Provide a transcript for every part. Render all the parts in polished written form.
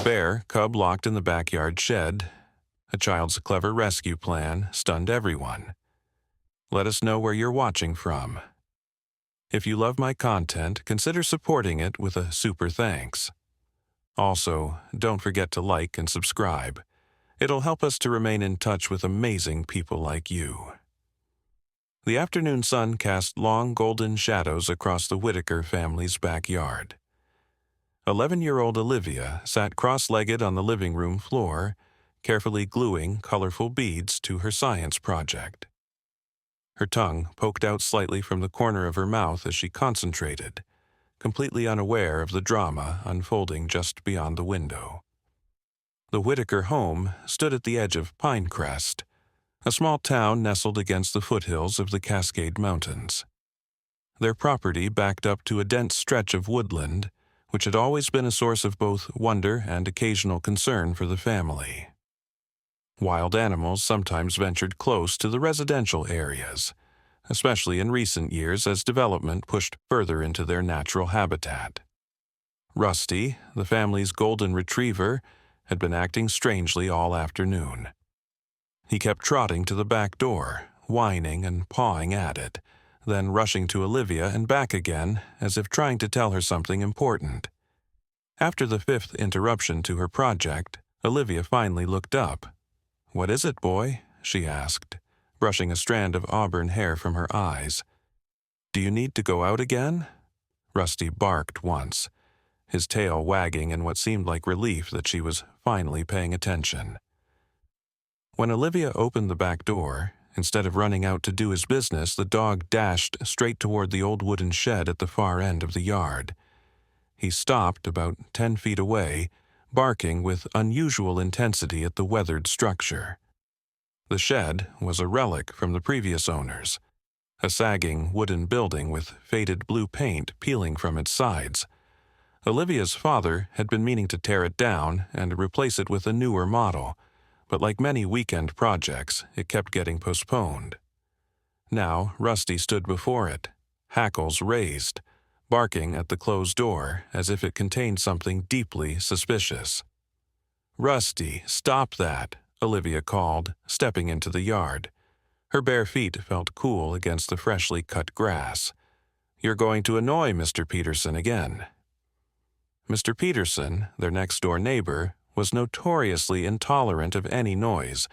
bear, cub locked in the backyard shed. A child's clever rescue plan stunned everyone. Let us know where you're watching from. If you love my content, consider supporting it with a super thanks. Also, don't forget to like and subscribe. It'll help us to remain in touch with amazing people like you. The afternoon sun cast long golden shadows across the Whitaker family's backyard. 11-year-old Olivia sat cross-legged on the living room floor, carefully gluing colorful beads to her science project. Her tongue poked out slightly from the corner of her mouth as she concentrated, completely unaware of the drama unfolding just beyond the window. The Whitaker home stood at the edge of Pinecrest, a small town nestled against the foothills of the Cascade Mountains. Their property backed up to a dense stretch of woodland, which had always been a source of both wonder and occasional concern for the family. Wild animals sometimes ventured close to the residential areas, especially in recent years as development pushed further into their natural habitat. Rusty, the family's golden retriever, had been acting strangely all afternoon. He kept trotting to the back door, whining and pawing at it, then rushing to Olivia and back again, as if trying to tell her something important. After the 5th interruption to her project, Olivia finally looked up. "What is it, boy?" she asked, brushing a strand of auburn hair from her eyes. "Do you need to go out again?" Rusty barked once, his tail wagging in what seemed like relief that she was finally paying attention. When Olivia opened the back door, instead of running out to do his business, the dog dashed straight toward the old wooden shed at the far end of the yard. He stopped about 10 feet away, barking with unusual intensity at the weathered structure. The shed was a relic from the previous owners, a sagging wooden building with faded blue paint peeling from its sides. Olivia's father had been meaning to tear it down and replace it with a newer model, but like many weekend projects, it kept getting postponed. Now Rusty stood before it, hackles raised, barking at the closed door as if it contained something deeply suspicious. "Rusty, stop that," Olivia called, stepping into the yard. Her bare feet felt cool against the freshly cut grass. "You're going to annoy Mr. Peterson again." Mr. Peterson, their next-door neighbor, was notoriously intolerant of any noise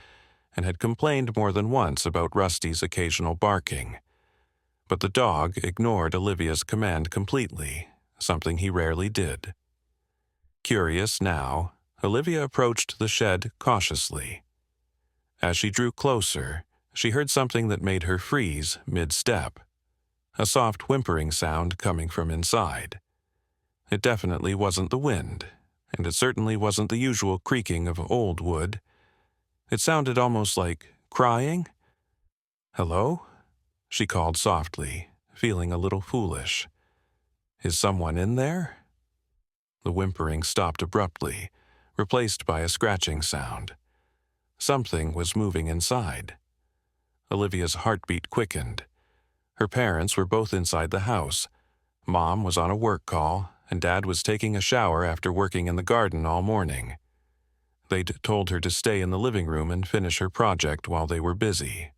and had complained more than once about Rusty's occasional barking. But the dog ignored Olivia's command completely, something he rarely did. Curious now, Olivia approached the shed cautiously. As she drew closer, she heard something that made her freeze mid-step, a soft whimpering sound coming from inside. It definitely wasn't the wind, and it certainly wasn't the usual creaking of old wood. It sounded almost like crying. "Hello?" she called softly, feeling a little foolish. "Is someone in there?" The whimpering stopped abruptly, replaced by a scratching sound. Something was moving inside. Olivia's heartbeat quickened. Her parents were both inside the house. Mom was on a work call, and Dad was taking a shower after working in the garden all morning. They'd told her to stay in the living room and finish her project while they were busy.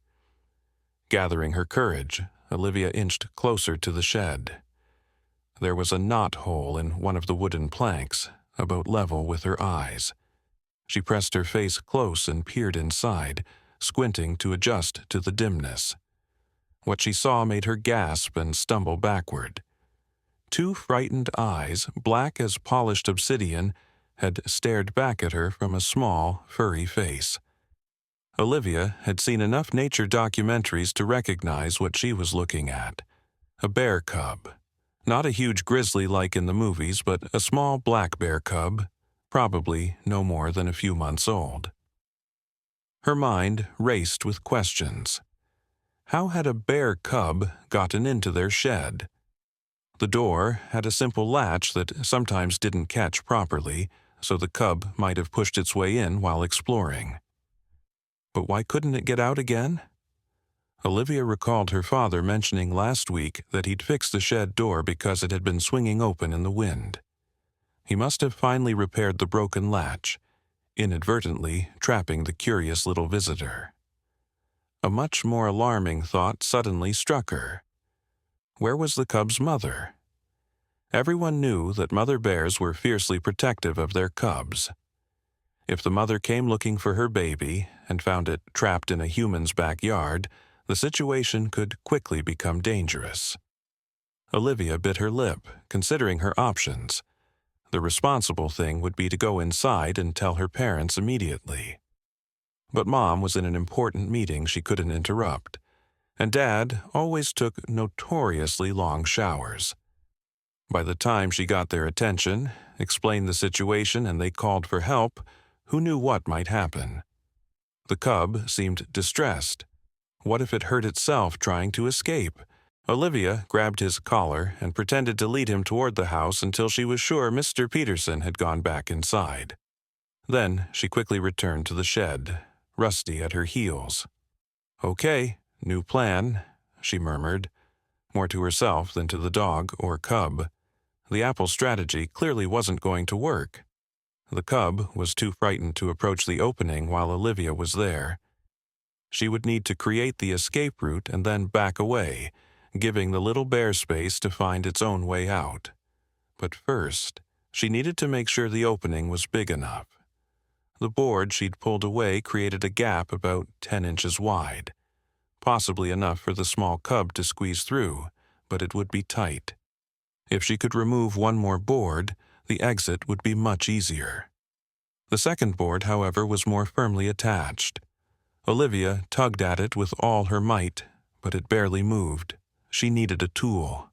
Gathering her courage, Olivia inched closer to the shed. There was a knot hole in one of the wooden planks, about level with her eyes. She pressed her face close and peered inside, squinting to adjust to the dimness. What she saw made her gasp and stumble backward. 2 frightened eyes, black as polished obsidian, had stared back at her from a small, furry face. Olivia had seen enough nature documentaries to recognize what she was looking at. A bear cub. Not a huge grizzly like in the movies, but a small black bear cub, probably no more than a few months old. Her mind raced with questions. How had a bear cub gotten into their shed? The door had a simple latch that sometimes didn't catch properly, so the cub might have pushed its way in while exploring. But why couldn't it get out again? Olivia recalled her father mentioning last week that he'd fixed the shed door because it had been swinging open in the wind. He must have finally repaired the broken latch, inadvertently trapping the curious little visitor. A much more alarming thought suddenly struck her. Where was the cub's mother? Everyone knew that mother bears were fiercely protective of their cubs. If the mother came looking for her baby and found it trapped in a human's backyard, the situation could quickly become dangerous. Olivia bit her lip, considering her options. The responsible thing would be to go inside and tell her parents immediately. But Mom was in an important meeting she couldn't interrupt, and Dad always took notoriously long showers. By the time she got their attention, explained the situation, and they called for help, who knew what might happen? The cub seemed distressed. What if it hurt itself trying to escape? Olivia grabbed his collar and pretended to lead him toward the house until she was sure Mr. Peterson had gone back inside. Then she quickly returned to the shed, Rusty at her heels. "Okay, new plan," she murmured, more to herself than to the dog or cub. The apple strategy clearly wasn't going to work. The cub was too frightened to approach the opening while Olivia was there. She would need to create the escape route and then back away, giving the little bear space to find its own way out. But first, she needed to make sure the opening was big enough. The board she'd pulled away created a gap about 10 inches wide, possibly enough for the small cub to squeeze through, but it would be tight. If she could remove one more board, the exit would be much easier. The second board, however, was more firmly attached. Olivia tugged at it with all her might, but it barely moved. She needed a tool.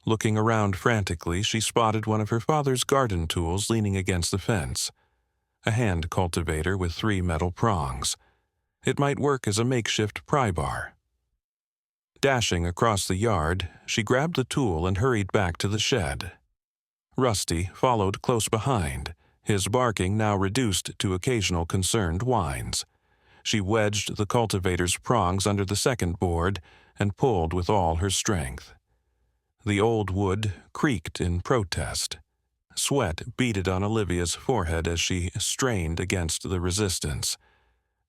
Looking around frantically, she spotted one of her father's garden tools leaning against the fence, a hand cultivator with 3 metal prongs. It might work as a makeshift pry bar. Dashing across the yard, she grabbed the tool and hurried back to the shed. Rusty followed close behind, his barking now reduced to occasional concerned whines. She wedged the cultivator's prongs under the second board and pulled with all her strength. The old wood creaked in protest. Sweat beaded on Olivia's forehead as she strained against the resistance.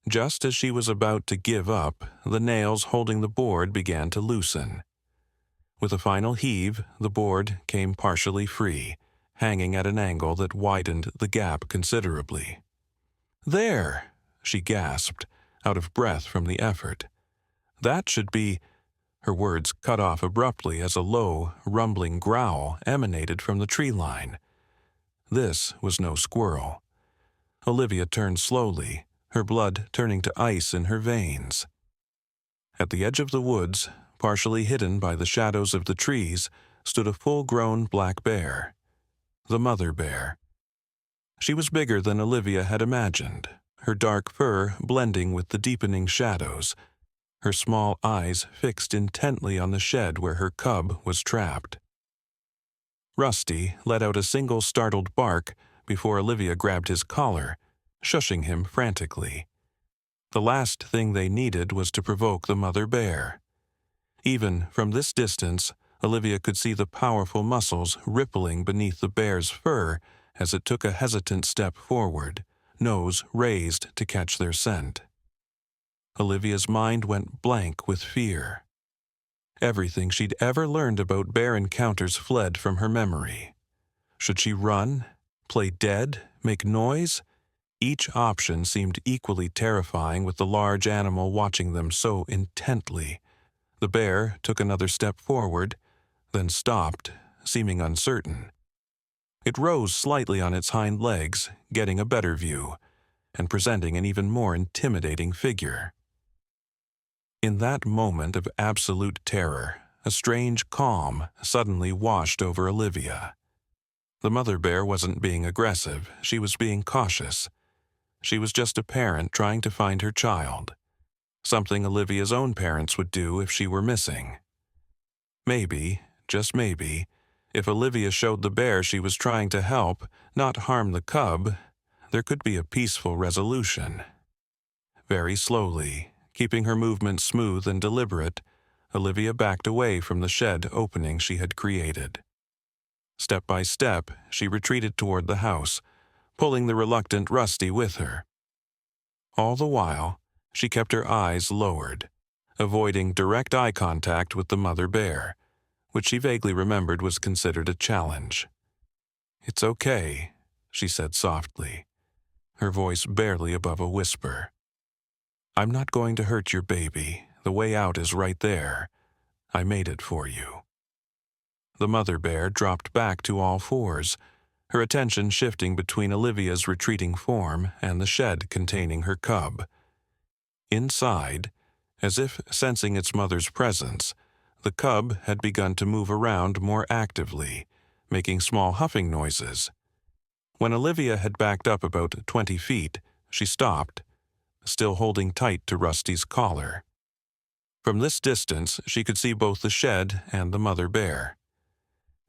Just as she was about to give up, the nails holding the board began to loosen. With a final heave, the board came partially free, hanging at an angle that widened the gap considerably. "There!" she gasped, out of breath from the effort. "That should be—" Her words cut off abruptly as a low, rumbling growl emanated from the tree line. This was no squirrel. Olivia turned slowly, her blood turning to ice in her veins. At the edge of the woods, partially hidden by the shadows of the trees, stood a full-grown black bear. The mother bear. She was bigger than Olivia had imagined, her dark fur blending with the deepening shadows, her small eyes fixed intently on the shed where her cub was trapped. Rusty let out a single startled bark before Olivia grabbed his collar, shushing him frantically. The last thing they needed was to provoke the mother bear. Even from this distance, Olivia could see the powerful muscles rippling beneath the bear's fur as it took a hesitant step forward, nose raised to catch their scent. Olivia's mind went blank with fear. Everything she'd ever learned about bear encounters fled from her memory. Should she run? Play dead? Make noise? Each option seemed equally terrifying with the large animal watching them so intently. The bear took another step forward, then stopped, seeming uncertain. It rose slightly on its hind legs, getting a better view, and presenting an even more intimidating figure. In that moment of absolute terror, a strange calm suddenly washed over Olivia. The mother bear wasn't being aggressive, she was being cautious. She was just a parent trying to find her child, something Olivia's own parents would do if she were missing. Maybe, just maybe, if Olivia showed the bear she was trying to help, not harm the cub, there could be a peaceful resolution. Very slowly, keeping her movements smooth and deliberate, Olivia backed away from the shed opening she had created. Step by step, she retreated toward the house, pulling the reluctant Rusty with her. All the while, she kept her eyes lowered, avoiding direct eye contact with the mother bear, which she vaguely remembered was considered a challenge. "It's okay," she said softly, her voice barely above a whisper. "I'm not going to hurt your baby. The way out is right there. I made it for you." The mother bear dropped back to all fours, her attention shifting between Olivia's retreating form and the shed containing her cub. Inside, as if sensing its mother's presence, the cub had begun to move around more actively, making small huffing noises. When Olivia had backed up about 20 feet, she stopped, still holding tight to Rusty's collar. From this distance, she could see both the shed and the mother bear.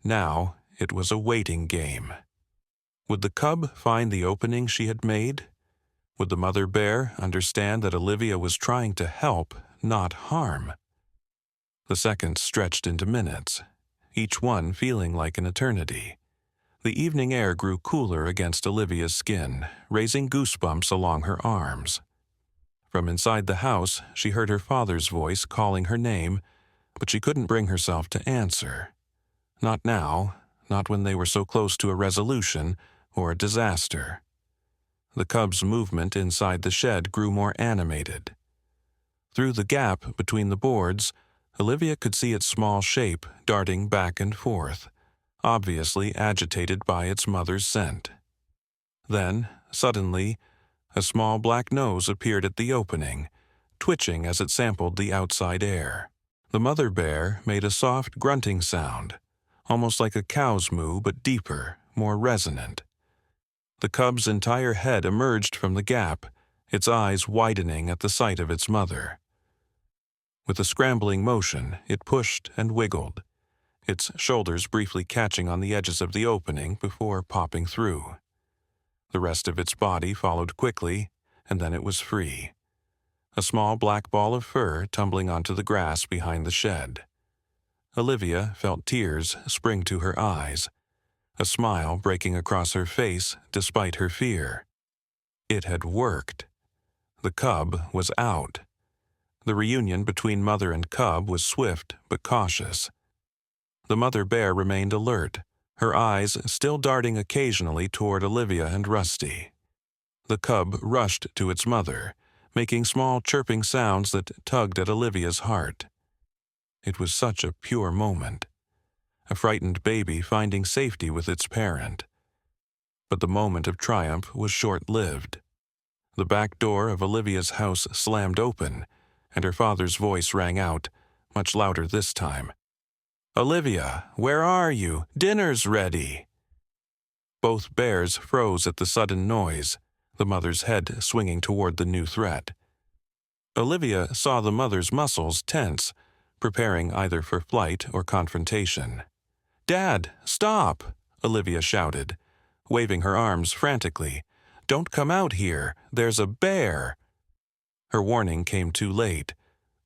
Now, it was a waiting game. Would the cub find the opening she had made? Would the mother bear understand that Olivia was trying to help, not harm? The seconds stretched into minutes, each one feeling like an eternity. The evening air grew cooler against Olivia's skin, raising goosebumps along her arms. From inside the house, she heard her father's voice calling her name, but she couldn't bring herself to answer. Not now, not when they were so close to a resolution or a disaster. The cub's movement inside the shed grew more animated. Through the gap between the boards, Olivia could see its small shape darting back and forth, obviously agitated by its mother's scent. Then, suddenly, a small black nose appeared at the opening, twitching as it sampled the outside air. The mother bear made a soft grunting sound, almost like a cow's moo but deeper, more resonant. The cub's entire head emerged from the gap, its eyes widening at the sight of its mother. With a scrambling motion, it pushed and wiggled, its shoulders briefly catching on the edges of the opening before popping through. The rest of its body followed quickly, and then it was free. A small black ball of fur tumbling onto the grass behind the shed. Olivia felt tears spring to her eyes, a smile breaking across her face despite her fear. It had worked. The cub was out. The reunion between mother and cub was swift but cautious. The mother bear remained alert, her eyes still darting occasionally toward Olivia and Rusty. The cub rushed to its mother, making small chirping sounds that tugged at Olivia's heart. It was such a pure moment. A frightened baby finding safety with its parent. But the moment of triumph was short-lived. The back door of Olivia's house slammed open, and her father's voice rang out, much louder this time. "Olivia, where are you? Dinner's ready!" Both bears froze at the sudden noise, the mother's head swinging toward the new threat. Olivia saw the mother's muscles tense, preparing either for flight or confrontation. "Dad, stop!" Olivia shouted, waving her arms frantically. "Don't come out here! There's a bear!" Her warning came too late.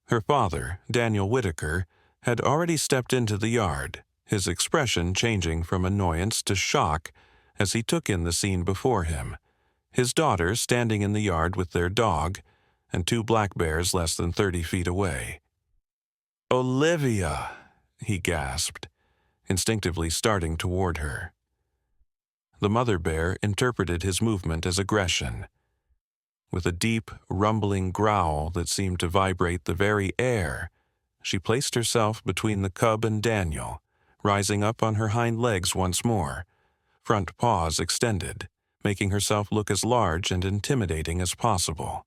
Her father, Daniel Whitaker, had already stepped into the yard, his expression changing from annoyance to shock as he took in the scene before him, his daughter standing in the yard with their dog, and 2 black bears less than 30 feet away. "Olivia!" he gasped, instinctively starting toward her. The mother bear interpreted his movement as aggression. With a deep, rumbling growl that seemed to vibrate the very air, she placed herself between the cub and Daniel, rising up on her hind legs once more, front paws extended, making herself look as large and intimidating as possible.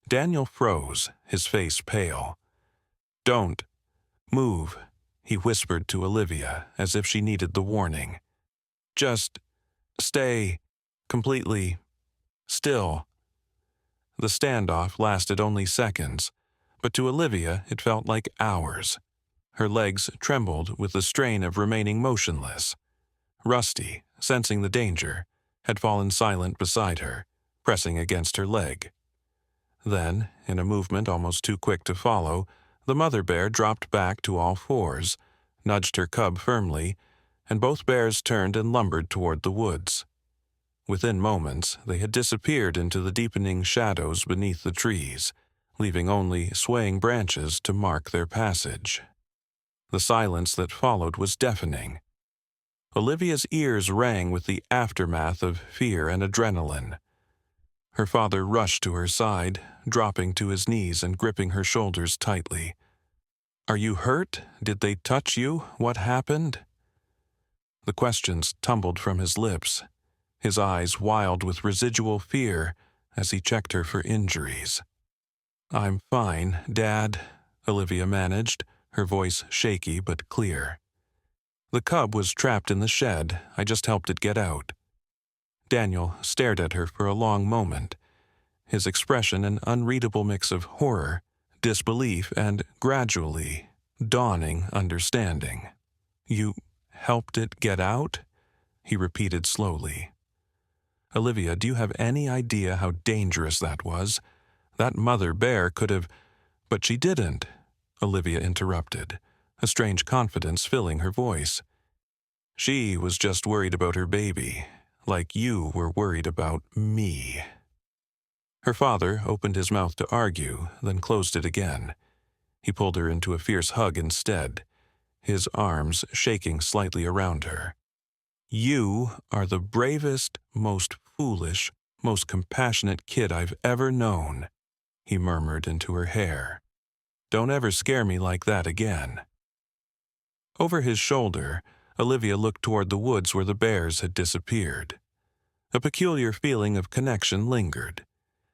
Daniel froze, his face pale. "Don't move," he whispered to Olivia, as if she needed the warning. "Just stay completely still." The standoff lasted only seconds, but to Olivia it felt like hours. Her legs trembled with the strain of remaining motionless. Rusty, sensing the danger, had fallen silent beside her, pressing against her leg. Then, in a movement almost too quick to follow, the mother bear dropped back to all fours, nudged her cub firmly, and both bears turned and lumbered toward the woods. Within moments, they had disappeared into the deepening shadows beneath the trees, leaving only swaying branches to mark their passage. The silence that followed was deafening. Olivia's ears rang with the aftermath of fear and adrenaline. Her father rushed to her side, dropping to his knees and gripping her shoulders tightly. "Are you hurt? Did they touch you? What happened?" The questions tumbled from his lips, his eyes wild with residual fear as he checked her for injuries. "I'm fine, Dad," Olivia managed, her voice shaky but clear. "The cub was trapped in the shed. I just helped it get out." Daniel stared at her for a long moment, his expression an unreadable mix of horror, disbelief, and gradually dawning understanding. "You helped it get out?" he repeated slowly. "Olivia, do you have any idea how dangerous that was? That mother bear could have—" "But she didn't," Olivia interrupted, a strange confidence filling her voice. "She was just worried about her baby, like you were worried about me." Her father opened his mouth to argue, then closed it again. He pulled her into a fierce hug instead, his arms shaking slightly around her. "You are the bravest, most foolish, most compassionate kid I've ever known," he murmured into her hair. "Don't ever scare me like that again." Over his shoulder, Olivia looked toward the woods where the bears had disappeared. A peculiar feeling of connection lingered,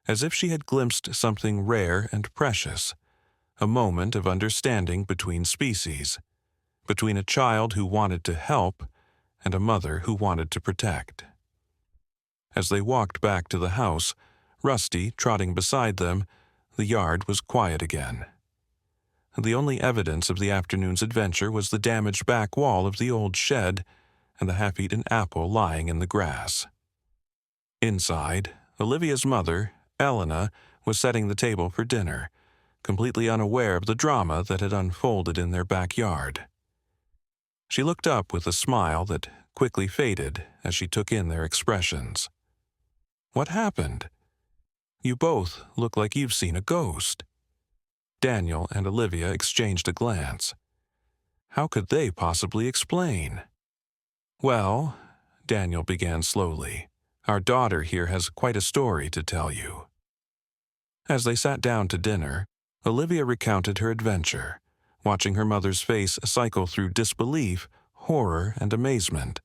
as if she had glimpsed something rare and precious, a moment of understanding between species, between a child who wanted to help and a mother who wanted to protect. As they walked back to the house, Rusty trotting beside them, the yard was quiet again. The only evidence of the afternoon's adventure was the damaged back wall of the old shed and the half-eaten apple lying in the grass. Inside, Olivia's mother, Elena, was setting the table for dinner, completely unaware of the drama that had unfolded in their backyard. She looked up with a smile that quickly faded as she took in their expressions. "What happened? You both look like you've seen a ghost." Daniel and Olivia exchanged a glance. How could they possibly explain? "Well," Daniel began slowly, "our daughter here has quite a story to tell you." As they sat down to dinner, Olivia recounted her adventure, watching her mother's face cycle through disbelief, horror, and amazement.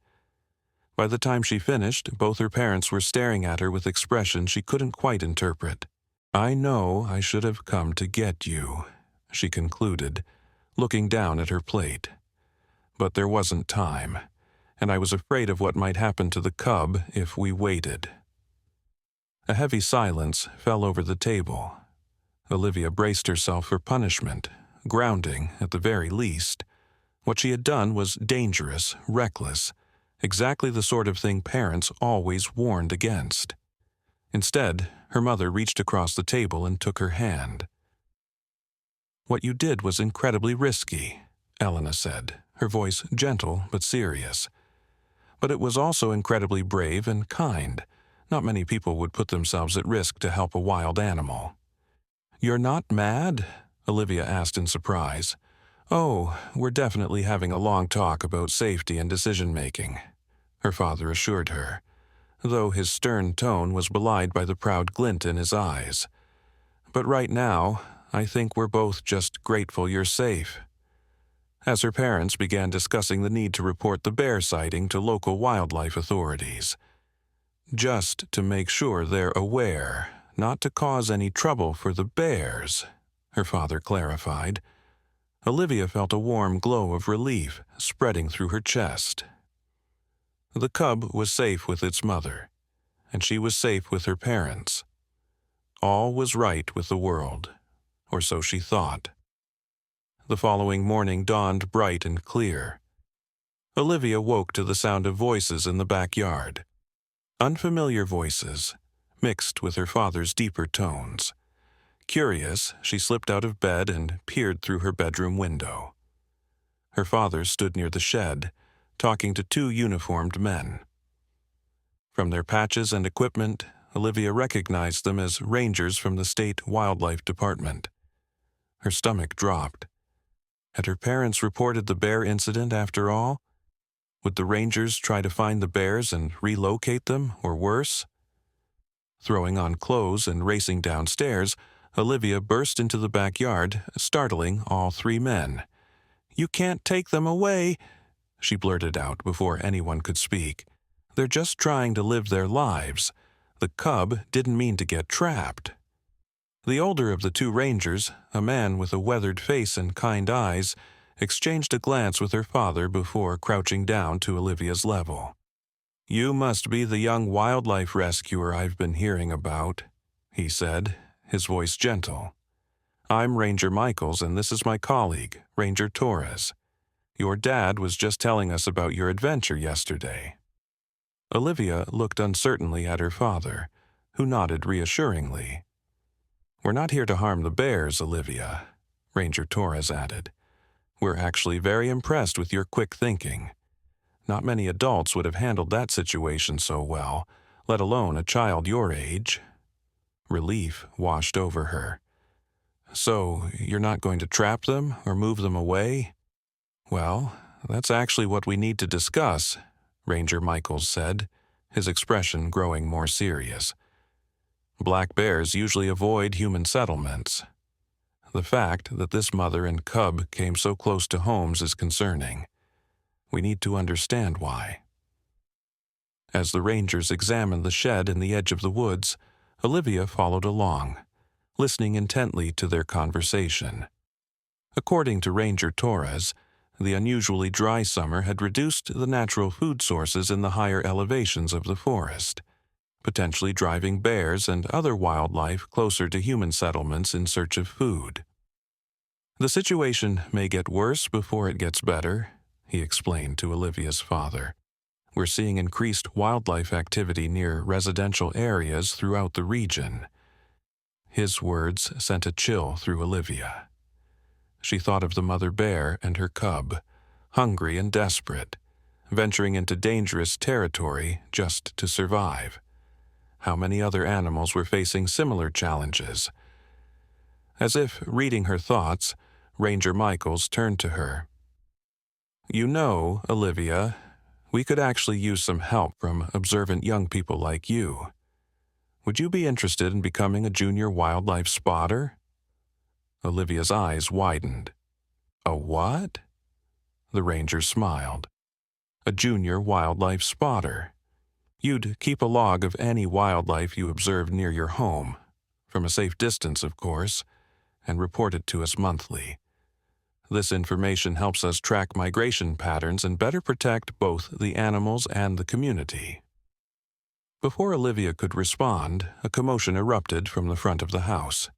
By the time she finished, both her parents were staring at her with expressions she couldn't quite interpret. "I know I should have come to get you," she concluded, looking down at her plate. "But there wasn't time, and I was afraid of what might happen to the cub if we waited." A heavy silence fell over the table. Olivia braced herself for punishment, grounding at the very least. What she had done was dangerous, reckless, exactly the sort of thing parents always warned against. Instead, her mother reached across the table and took her hand. "What you did was incredibly risky," Elena said, her voice gentle but serious. "But it was also incredibly brave and kind. Not many people would put themselves at risk to help a wild animal." "You're not mad?" Olivia asked in surprise. "Oh, we're definitely having a long talk about safety and decision-making," her father assured her, though his stern tone was belied by the proud glint in his eyes. "But right now, I think we're both just grateful you're safe." As her parents began discussing the need to report the bear sighting to local wildlife authorities. "Just to make sure they're aware, not to cause any trouble for the bears," her father clarified. Olivia felt a warm glow of relief spreading through her chest. The cub was safe with its mother, and she was safe with her parents. All was right with the world, or so she thought. The following morning dawned bright and clear. Olivia woke to the sound of voices in the backyard. Unfamiliar voices, mixed with her father's deeper tones. Curious, she slipped out of bed and peered through her bedroom window. Her father stood near the shed, talking to two uniformed men. From their patches and equipment, Olivia recognized them as rangers from the State Wildlife Department. Her stomach dropped. Had her parents reported the bear incident after all? Would the rangers try to find the bears and relocate them, or worse? Throwing on clothes and racing downstairs, Olivia burst into the backyard, startling all three men. "You can't take them away," she blurted out before anyone could speak. "They're just trying to live their lives. The cub didn't mean to get trapped." The older of the two rangers, a man with a weathered face and kind eyes, exchanged a glance with her father before crouching down to Olivia's level. "You must be the young wildlife rescuer I've been hearing about," he said, his voice gentle. "I'm Ranger Michaels, and this is my colleague, Ranger Torres. Your dad was just telling us about your adventure yesterday." Olivia looked uncertainly at her father, who nodded reassuringly. "We're not here to harm the bears, Olivia," Ranger Torres added. "We're actually very impressed with your quick thinking. Not many adults would have handled that situation so well, let alone a child your age." Relief washed over her. "So, you're not going to trap them or move them away?" "Well, that's actually what we need to discuss," Ranger Michaels said, his expression growing more serious. "Black bears usually avoid human settlements. The fact that this mother and cub came so close to homes is concerning. We need to understand why." As the rangers examined the shed in the edge of the woods, Olivia followed along, listening intently to their conversation. According to Ranger Torres, the unusually dry summer had reduced the natural food sources in the higher elevations of the forest, potentially driving bears and other wildlife closer to human settlements in search of food. "The situation may get worse before it gets better," he explained to Olivia's father. "We're seeing increased wildlife activity near residential areas throughout the region." His words sent a chill through Olivia. She thought of the mother bear and her cub, hungry and desperate, venturing into dangerous territory just to survive. How many other animals were facing similar challenges? As if reading her thoughts, Ranger Michaels turned to her. "You know, Olivia, we could actually use some help from observant young people like you. Would you be interested in becoming a junior wildlife spotter?" Olivia's eyes widened. "A what?" The ranger smiled. "A junior wildlife spotter. You'd keep a log of any wildlife you observed near your home, from a safe distance, of course, and report it to us monthly. This information helps us track migration patterns and better protect both the animals and the community." Before Olivia could respond, a commotion erupted from the front of the house.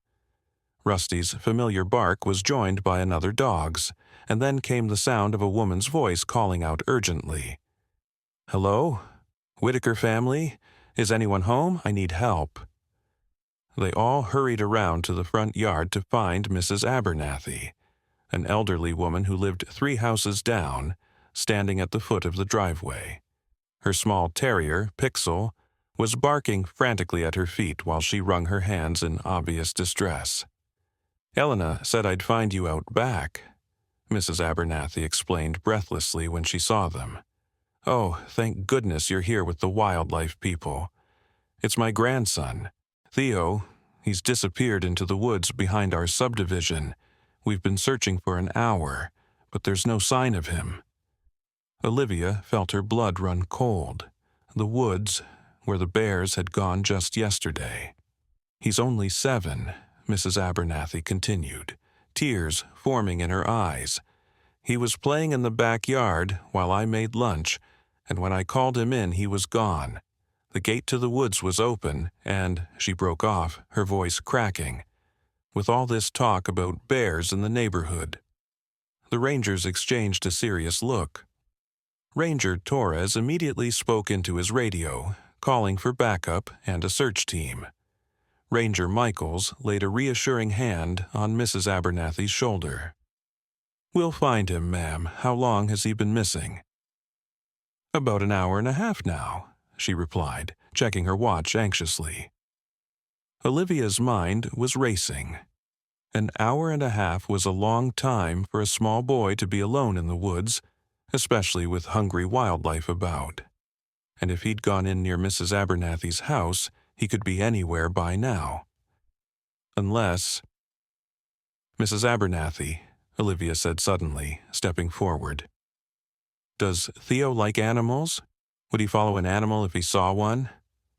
Rusty's familiar bark was joined by another dog's, and then came the sound of a woman's voice calling out urgently. "Hello? Whitaker family? Is anyone home? I need help." They all hurried around to the front yard to find Mrs. Abernathy, an elderly woman who lived 3 houses down, standing at the foot of the driveway. Her small terrier, Pixel, was barking frantically at her feet while she wrung her hands in obvious distress. "Elena said I'd find you out back," Mrs. Abernathy explained breathlessly when she saw them. "Oh, thank goodness you're here with the wildlife people. It's my grandson, Theo. He's disappeared into the woods behind our subdivision. We've been searching for an hour, but there's no sign of him." Olivia felt her blood run cold. The woods, where the bears had gone just yesterday. "He's only 7, Mrs. Abernathy continued, tears forming in her eyes. "He was playing in the backyard while I made lunch, and when I called him in, he was gone. The gate to the woods was open, and," she broke off, her voice cracking, "with all this talk about bears in the neighborhood." The rangers exchanged a serious look. Ranger Torres immediately spoke into his radio, calling for backup and a search team. Ranger Michaels laid a reassuring hand on Mrs. Abernathy's shoulder. "We'll find him, ma'am. How long has he been missing?" About an hour and a half now, she replied, checking her watch anxiously. Olivia's mind was racing. An hour and a half was a long time for a small boy to be alone in the woods, especially with hungry wildlife about. And if he'd gone in near Mrs. Abernathy's house, he could be anywhere by now. Unless— Mrs. Abernathy, Olivia said suddenly, stepping forward. Does Theo like animals? Would he follow an animal if he saw one?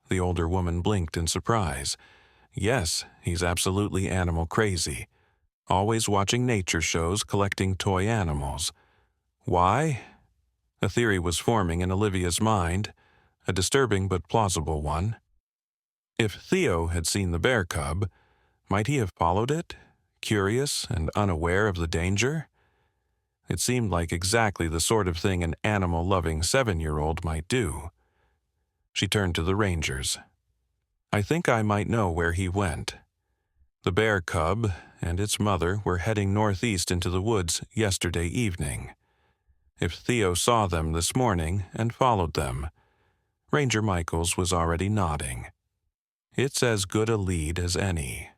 The older woman blinked in surprise. Yes, he's absolutely animal crazy. Always watching nature shows, collecting toy animals. Why? A theory was forming in Olivia's mind, a disturbing but plausible one. If Theo had seen the bear cub, might he have followed it, curious and unaware of the danger? It seemed like exactly the sort of thing an animal-loving 7-year-old might do. She turned to the rangers. I think I might know where he went. The bear cub and its mother were heading northeast into the woods yesterday evening. If Theo saw them this morning and followed them, Ranger Michaels was already nodding. It's as good a lead as any.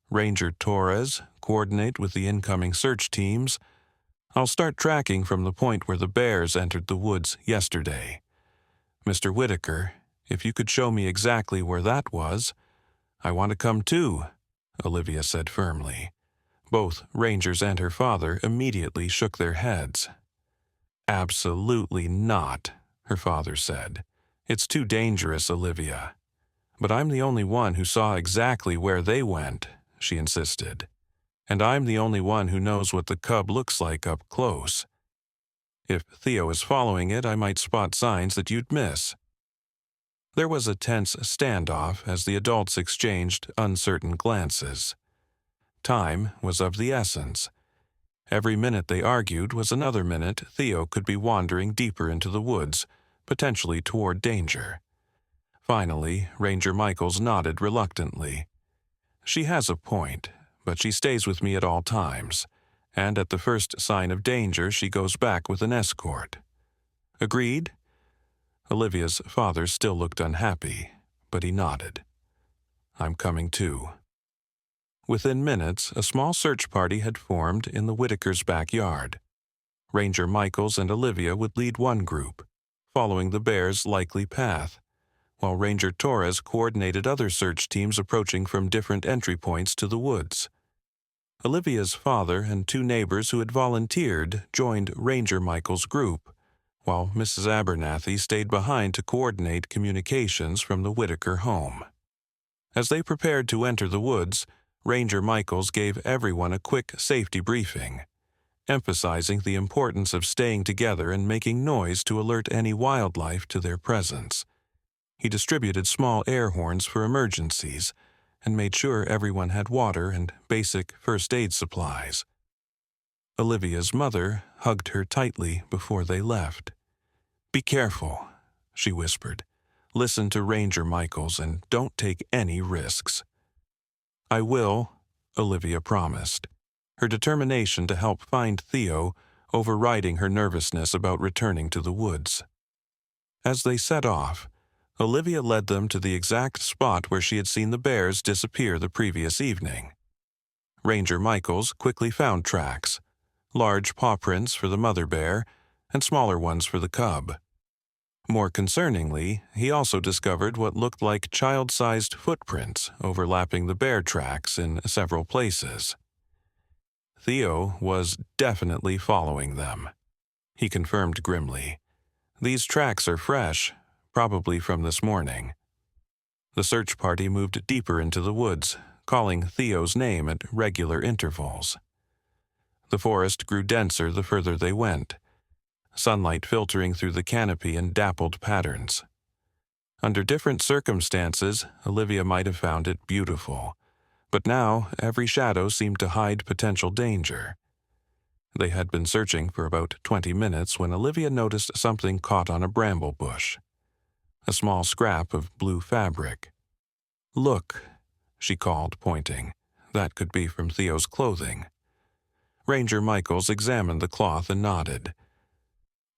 Ranger Torres, coordinate with the incoming search teams. I'll start tracking from the point where the bears entered the woods yesterday. Mr. Whitaker, if you could show me exactly where that was, I want to come too, Olivia said firmly. Both Rangers and her father immediately shook their heads. Absolutely not, her father said. It's too dangerous, Olivia. But I'm the only one who saw exactly where they went, she insisted. And I'm the only one who knows what the cub looks like up close. If Theo is following it, I might spot signs that you'd miss. There was a tense standoff as the adults exchanged uncertain glances. Time was of the essence. Every minute they argued was another minute Theo could be wandering deeper into the woods, potentially toward danger. Finally, Ranger Michaels nodded reluctantly. She has a point, but she stays with me at all times, and at the first sign of danger she goes back with an escort. Agreed? Olivia's father still looked unhappy, but he nodded. I'm coming too. Within minutes, a small search party had formed in the Whitakers' backyard. Ranger Michaels and Olivia would lead one group, following the bear's likely path, while Ranger Torres coordinated other search teams approaching from different entry points to the woods. Olivia's father and 2 neighbors who had volunteered joined Ranger Michaels' group, while Mrs. Abernathy stayed behind to coordinate communications from the Whitaker home. As they prepared to enter the woods, Ranger Michaels gave everyone a quick safety briefing, emphasizing the importance of staying together and making noise to alert any wildlife to their presence. He distributed small air horns for emergencies and made sure everyone had water and basic first aid supplies. Olivia's mother hugged her tightly before they left. Be careful, she whispered. Listen to Ranger Michaels and don't take any risks. I will, Olivia promised, her determination to help find Theo overriding her nervousness about returning to the woods. As they set off, Olivia led them to the exact spot where she had seen the bears disappear the previous evening. Ranger Michaels quickly found tracks, large paw prints for the mother bear and smaller ones for the cub. More concerningly, he also discovered what looked like child-sized footprints overlapping the bear tracks in several places. Theo was definitely following them, he confirmed grimly. These tracks are fresh, probably from this morning. The search party moved deeper into the woods, calling Theo's name at regular intervals. The forest grew denser the further they went, sunlight filtering through the canopy in dappled patterns. Under different circumstances, Olivia might have found it beautiful, but now every shadow seemed to hide potential danger. They had been searching for about 20 minutes when Olivia noticed something caught on a bramble bush. A small scrap of blue fabric. Look, she called, pointing. That could be from Theo's clothing. Ranger Michaels examined the cloth and nodded.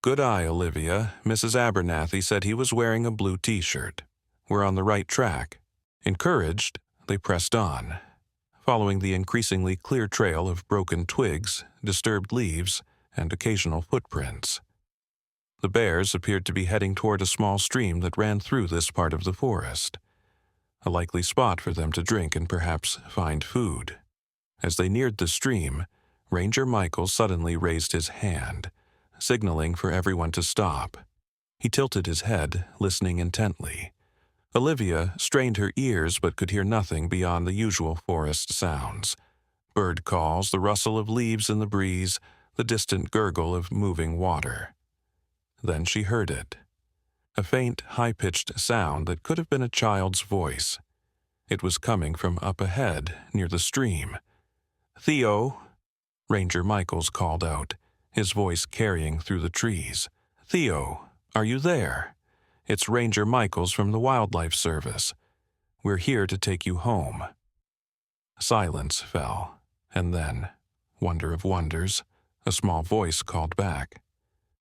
Good eye, Olivia. Mrs. Abernathy said he was wearing a blue t-shirt. We're on the right track. Encouraged, they pressed on, following the increasingly clear trail of broken twigs, disturbed leaves, and occasional footprints. The bears appeared to be heading toward a small stream that ran through this part of the forest, a likely spot for them to drink and perhaps find food. As they neared the stream, Ranger Michael suddenly raised his hand, signaling for everyone to stop. He tilted his head, listening intently. Olivia strained her ears but could hear nothing beyond the usual forest sounds. Bird calls, the rustle of leaves in the breeze, the distant gurgle of moving water. Then she heard it. A faint, high-pitched sound that could have been a child's voice. It was coming from up ahead, near the stream. "Theo!" Ranger Michaels called out, his voice carrying through the trees. "Theo, are you there? It's Ranger Michaels from the Wildlife Service. We're here to take you home." Silence fell, and then, wonder of wonders, a small voice called back.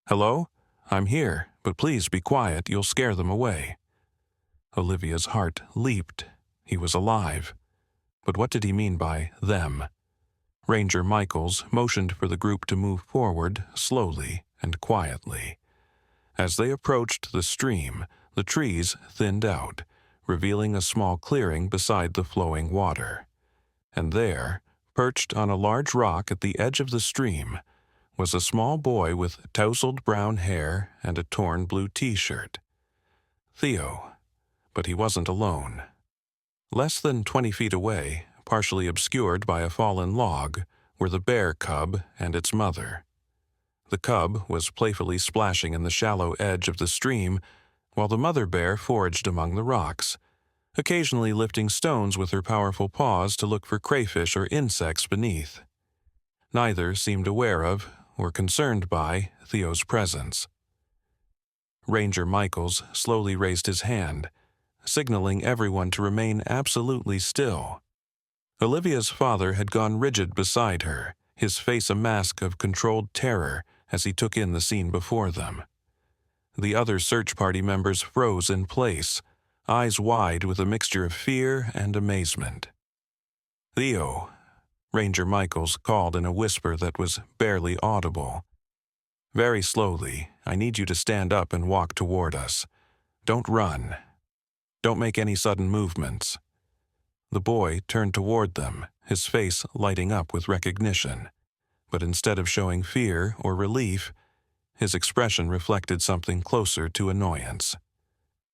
"Hello? I'm here, but please be quiet, you'll scare them away." Olivia's heart leaped. He was alive. But what did he mean by them? Ranger Michaels motioned for the group to move forward slowly and quietly. As they approached the stream, the trees thinned out, revealing a small clearing beside the flowing water. And there, perched on a large rock at the edge of the stream, was a small boy with tousled brown hair and a torn blue t-shirt. Theo. But he wasn't alone. Less than 20 feet away, partially obscured by a fallen log, were the bear cub and its mother. The cub was playfully splashing in the shallow edge of the stream, while the mother bear foraged among the rocks, occasionally lifting stones with her powerful paws to look for crayfish or insects beneath. Neither seemed aware of, or concerned by, Theo's presence. Ranger Michaels slowly raised his hand, signaling everyone to remain absolutely still. Olivia's father had gone rigid beside her, his face a mask of controlled terror as he took in the scene before them. The other search party members froze in place, eyes wide with a mixture of fear and amazement. "Theo," Ranger Michaels called in a whisper that was barely audible. "Very slowly, I need you to stand up and walk toward us. Don't run. Don't make any sudden movements." The boy turned toward them, his face lighting up with recognition. But instead of showing fear or relief, his expression reflected something closer to annoyance.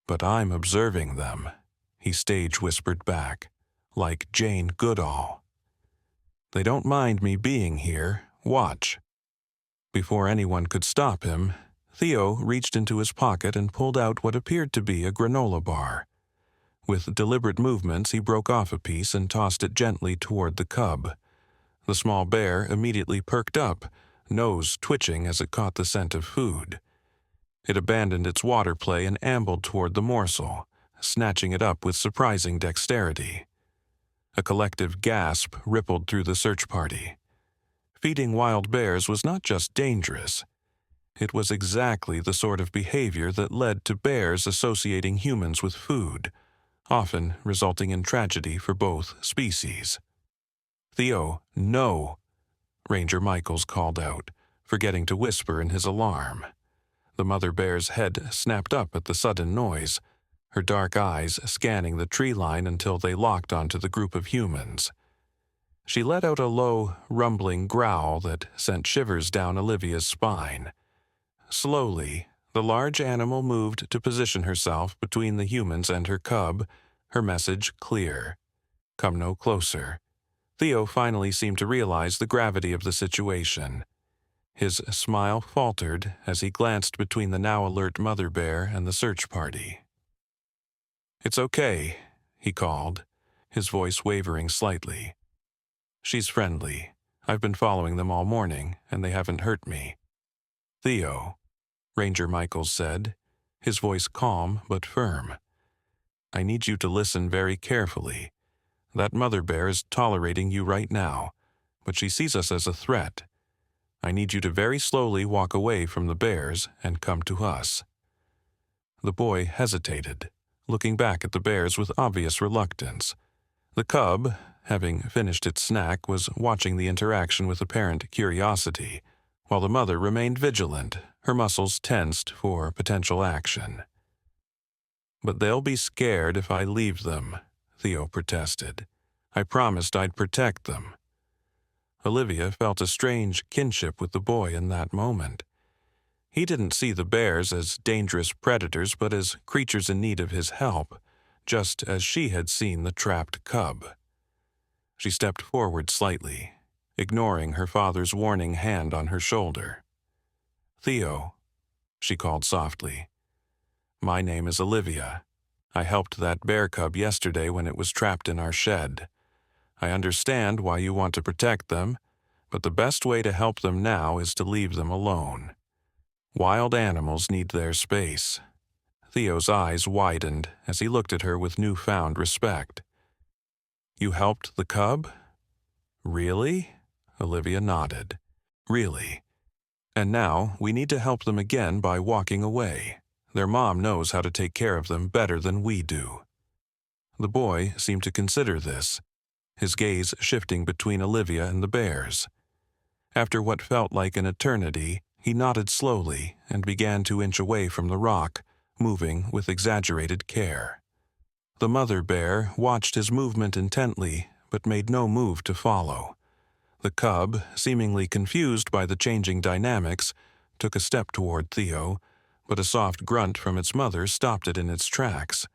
"But I'm observing them," he stage-whispered back, like Jane Goodall. "They don't mind me being here. Watch." Before anyone could stop him, Theo reached into his pocket and pulled out what appeared to be a granola bar. With deliberate movements, he broke off a piece and tossed it gently toward the cub. The small bear immediately perked up, nose twitching as it caught the scent of food. It abandoned its water play and ambled toward the morsel, snatching it up with surprising dexterity. A collective gasp rippled through the search party. Feeding wild bears was not just dangerous. It was exactly the sort of behavior that led to bears associating humans with food, often resulting in tragedy for both species. "Theo, no!" Ranger Michaels called out, forgetting to whisper in his alarm. The mother bear's head snapped up at the sudden noise, her dark eyes scanning the tree line until they locked onto the group of humans. She let out a low, rumbling growl that sent shivers down Olivia's spine. Slowly, the large animal moved to position herself between the humans and her cub, her message clear. "Come no closer." Theo finally seemed to realize the gravity of the situation. His smile faltered as he glanced between the now alert mother bear and the search party. "It's okay," he called, his voice wavering slightly. "She's friendly. I've been following them all morning, and they haven't hurt me." "Theo," Ranger Michaels said, his voice calm but firm, "I need you to listen very carefully. That mother bear is tolerating you right now, but she sees us as a threat. I need you to very slowly walk away from the bears and come to us." The boy hesitated, looking back at the bears with obvious reluctance. The cub, having finished its snack, was watching the interaction with apparent curiosity, while the mother remained vigilant, her muscles tensed for potential action. "But they'll be scared if I leave them," Theo protested. "I promised I'd protect them." Olivia felt a strange kinship with the boy in that moment. He didn't see the bears as dangerous predators, but as creatures in need of his help, just as she had seen the trapped cub. She stepped forward slightly, ignoring her father's warning hand on her shoulder. "Theo," she called softly. "My name is Olivia. I helped that bear cub yesterday when it was trapped in our shed. I understand why you want to protect them, but the best way to help them now is to leave them alone. Wild animals need their space." Theo's eyes widened as he looked at her with newfound respect. "You helped the cub?" "Really?" Olivia nodded. "Really. And now we need to help them again by walking away. Their mom knows how to take care of them better than we do." The boy seemed to consider this, his gaze shifting between Olivia and the bears. After what felt like an eternity, he nodded slowly and began to inch away from the rock, moving with exaggerated care. The mother bear watched his movement intently, but made no move to follow. The cub, seemingly confused by the changing dynamics, took a step toward Theo, but a soft grunt from its mother stopped it in its tracks.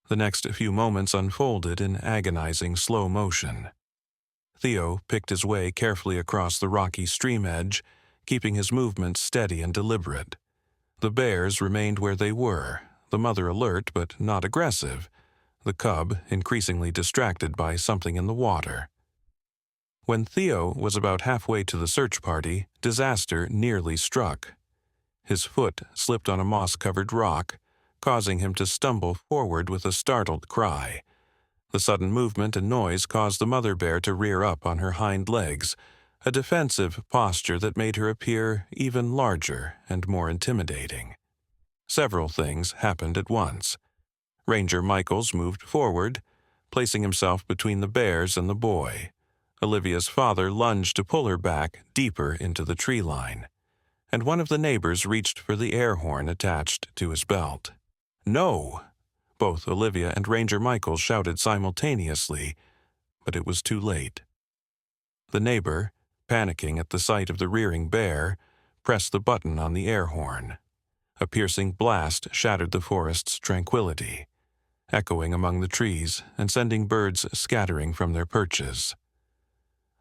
The next few moments unfolded in agonizing slow motion. Theo picked his way carefully across the rocky stream edge, keeping his movements steady and deliberate. The bears remained where they were, the mother alert but not aggressive, the cub increasingly distracted by something in the water. When Theo was about halfway to the search party, disaster nearly struck. His foot slipped on a moss-covered rock, causing him to stumble forward with a startled cry. The sudden movement and noise caused the mother bear to rear up on her hind legs, a defensive posture that made her appear even larger and more intimidating. Several things happened at once. Ranger Michaels moved forward, placing himself between the bears and the boy. Olivia's father lunged to pull her back deeper into the tree line, and one of the neighbors reached for the air horn attached to his belt. "No!" Both Olivia and Ranger Michaels shouted simultaneously, but it was too late. The neighbor, panicking at the sight of the rearing bear, pressed the button on the air horn. A piercing blast shattered the forest's tranquility, echoing among the trees and sending birds scattering from their perches.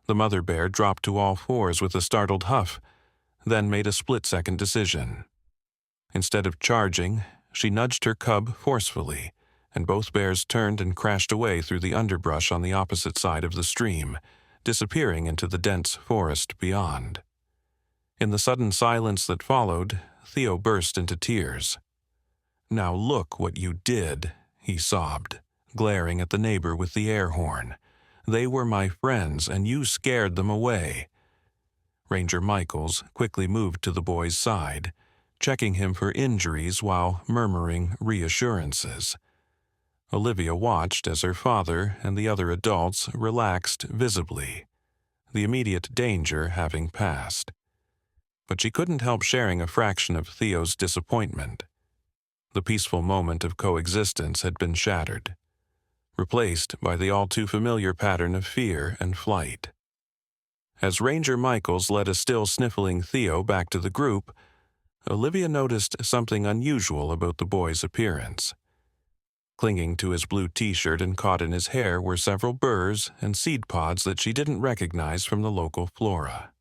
The mother bear dropped to all fours with a startled huff, then made a split-second decision. Instead of charging, she nudged her cub forcefully, and both bears turned and crashed away through the underbrush on the opposite side of the stream, disappearing into the dense forest beyond. In the sudden silence that followed, Theo burst into tears. "Now look what you did," he sobbed, glaring at the neighbor with the air horn. "They were my friends, and you scared them away." Ranger Michaels quickly moved to the boy's side, checking him for injuries while murmuring reassurances. Olivia watched as her father and the other adults relaxed visibly, the immediate danger having passed. But she couldn't help sharing a fraction of Theo's disappointment. The peaceful moment of coexistence had been shattered, replaced by the all-too-familiar pattern of fear and flight. As Ranger Michaels led a still sniffling Theo back to the group, Olivia noticed something unusual about the boy's appearance. Clinging to his blue t-shirt and caught in his hair were several burrs and seed pods that she didn't recognize from the local flora.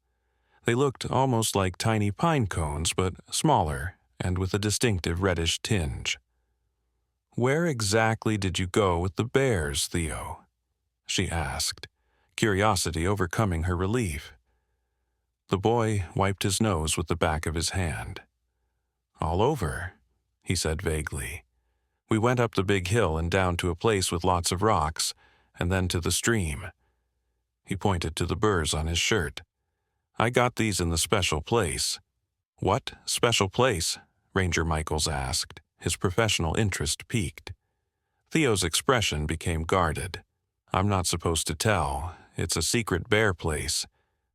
They looked almost like tiny pine cones, but smaller and with a distinctive reddish tinge. "Where exactly did you go with the bears, Theo?" she asked, curiosity overcoming her relief. The boy wiped his nose with the back of his hand. "All over," he said vaguely. "We went up the big hill and down to a place with lots of rocks, and then to the stream." He pointed to the burrs on his shirt. I got these in the special place." "What special place?" Ranger Michaels asked, his professional interest piqued. Theo's expression became guarded. "I'm not supposed to tell. It's a secret bear place.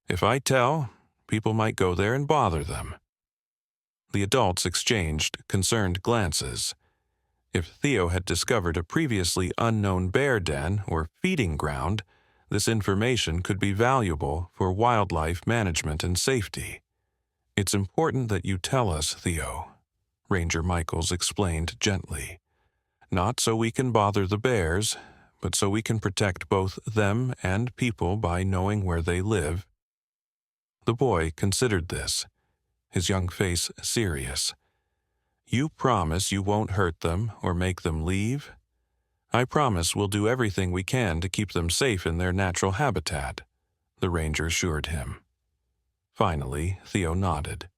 If I tell, people might go there and bother them." The adults exchanged concerned glances. If Theo had discovered a previously unknown bear den or feeding ground, this information could be valuable for wildlife management and safety. "It's important that you tell us, Theo," Ranger Michaels explained gently. "Not so we can bother the bears, but so we can protect both them and people by knowing where they live." The boy considered this, his young face serious. "You promise you won't hurt them or make them leave?" "I promise we'll do everything we can to keep them safe in their natural habitat," the ranger assured him. Finally, Theo nodded.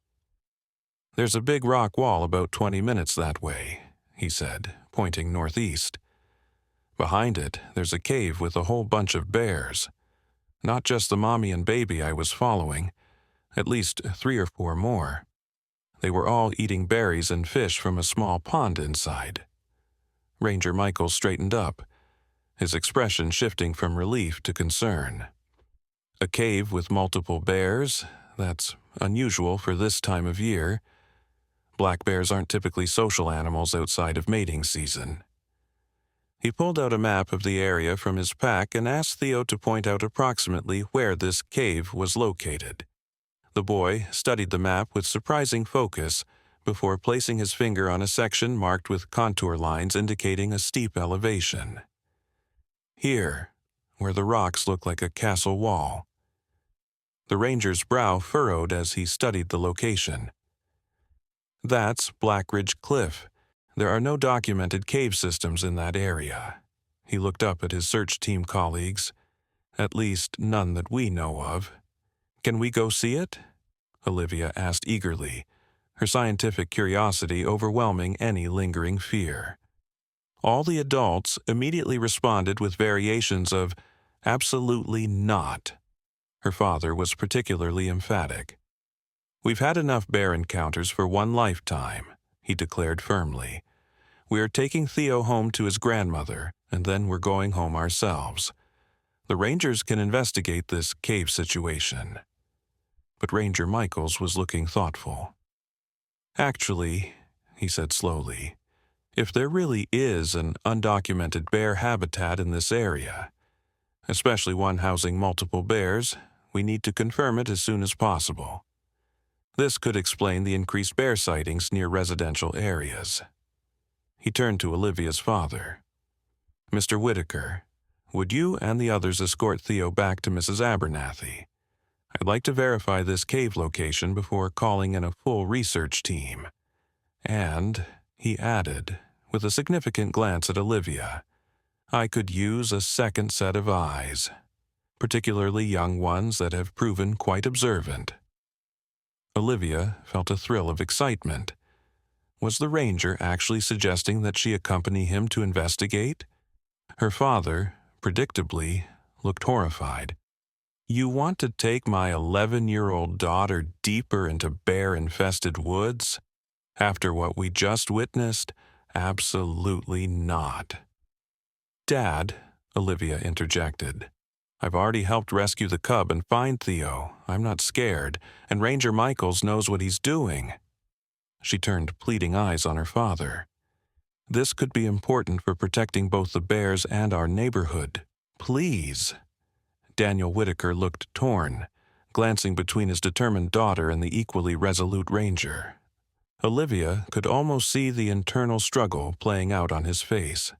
"There's a big rock wall about 20 minutes that way," he said, pointing northeast. "Behind it, there's a cave with a whole bunch of bears. Not just the mommy and baby I was following, at least 3 or 4 more. They were all eating berries and fish from a small pond inside." Ranger Michaels straightened up, his expression shifting from relief to concern. "A cave with multiple bears? That's unusual for this time of year. Black bears aren't typically social animals outside of mating season." He pulled out a map of the area from his pack and asked Theo to point out approximately where this cave was located. The boy studied the map with surprising focus before placing his finger on a section marked with contour lines indicating a steep elevation. "Here, where the rocks look like a castle wall." The ranger's brow furrowed as he studied the location. "That's Black Ridge Cliff. There are no documented cave systems in that area." He looked up at his search team colleagues. "At least none that we know of." "Can we go see it?" Olivia asked eagerly, her scientific curiosity overwhelming any lingering fear. All the adults immediately responded with variations of "absolutely not." Her father was particularly emphatic. "We've had enough bear encounters for one lifetime," he declared firmly. "We are taking Theo home to his grandmother, and then we're going home ourselves. The rangers can investigate this cave situation." But Ranger Michaels was looking thoughtful. "Actually," he said slowly, "if there really is an undocumented bear habitat in this area, especially one housing multiple bears, we need to confirm it as soon as possible. This could explain the increased bear sightings near residential areas." He turned to Olivia's father. "Mr. Whitaker, would you and the others escort Theo back to Mrs. Abernathy? I'd like to verify this cave location before calling in a full research team. And," he added, with a significant glance at Olivia, "I could use a second set of eyes, particularly young ones that have proven quite observant." Olivia felt a thrill of excitement. Was the ranger actually suggesting that she accompany him to investigate? Her father, predictably, looked horrified. "You want to take my 11-year-old daughter deeper into bear-infested woods? After what we just witnessed? Absolutely not." "Dad," Olivia interjected, "I've already helped rescue the cub and find Theo. I'm not scared, and Ranger Michaels knows what he's doing." She turned pleading eyes on her father. "This could be important for protecting both the bears and our neighborhood. Please." Daniel Whitaker looked torn, glancing between his determined daughter and the equally resolute ranger. Olivia could almost see the internal struggle playing out on his face,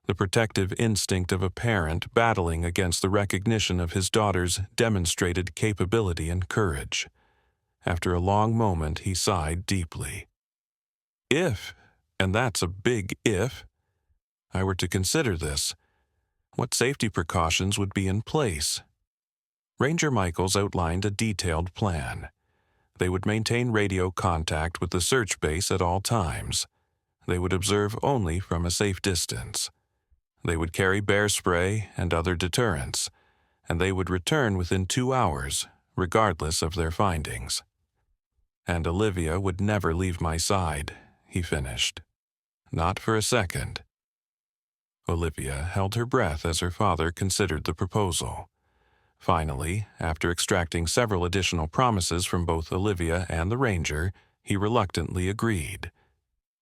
the protective instinct of a parent battling against the recognition of his daughter's demonstrated capability and courage. After a long moment, he sighed deeply. "If, and that's a big if, I were to consider this, what safety precautions would be in place?" Ranger Michaels outlined a detailed plan. They would maintain radio contact with the search base at all times. They would observe only from a safe distance. They would carry bear spray and other deterrents, and they would return within 2 hours, regardless of their findings. And Olivia would never leave my side, he finished. Not for a second. Olivia held her breath as her father considered the proposal. Finally, after extracting several additional promises from both Olivia and the ranger, he reluctantly agreed.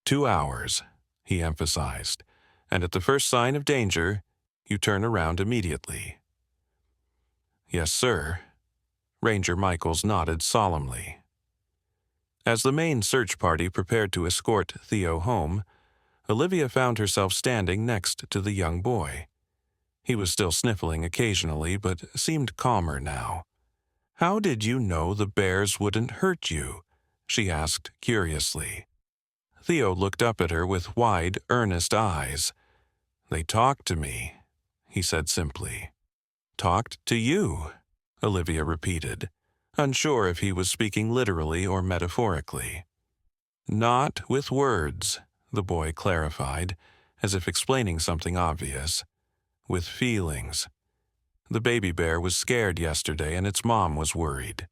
2 hours, he emphasized, and at the first sign of danger, you turn around immediately. Yes, sir. Ranger Michaels nodded solemnly. As the main search party prepared to escort Theo home, Olivia found herself standing next to the young boy. He was still sniffling occasionally, but seemed calmer now. "How did you know the bears wouldn't hurt you?" she asked curiously. Theo looked up at her with wide, earnest eyes. "They talked to me," he said simply. "Talked to you," Olivia repeated, unsure if he was speaking literally or metaphorically. "Not with words," the boy clarified, as if explaining something obvious. "With feelings. The baby bear was scared yesterday and its mom was worried.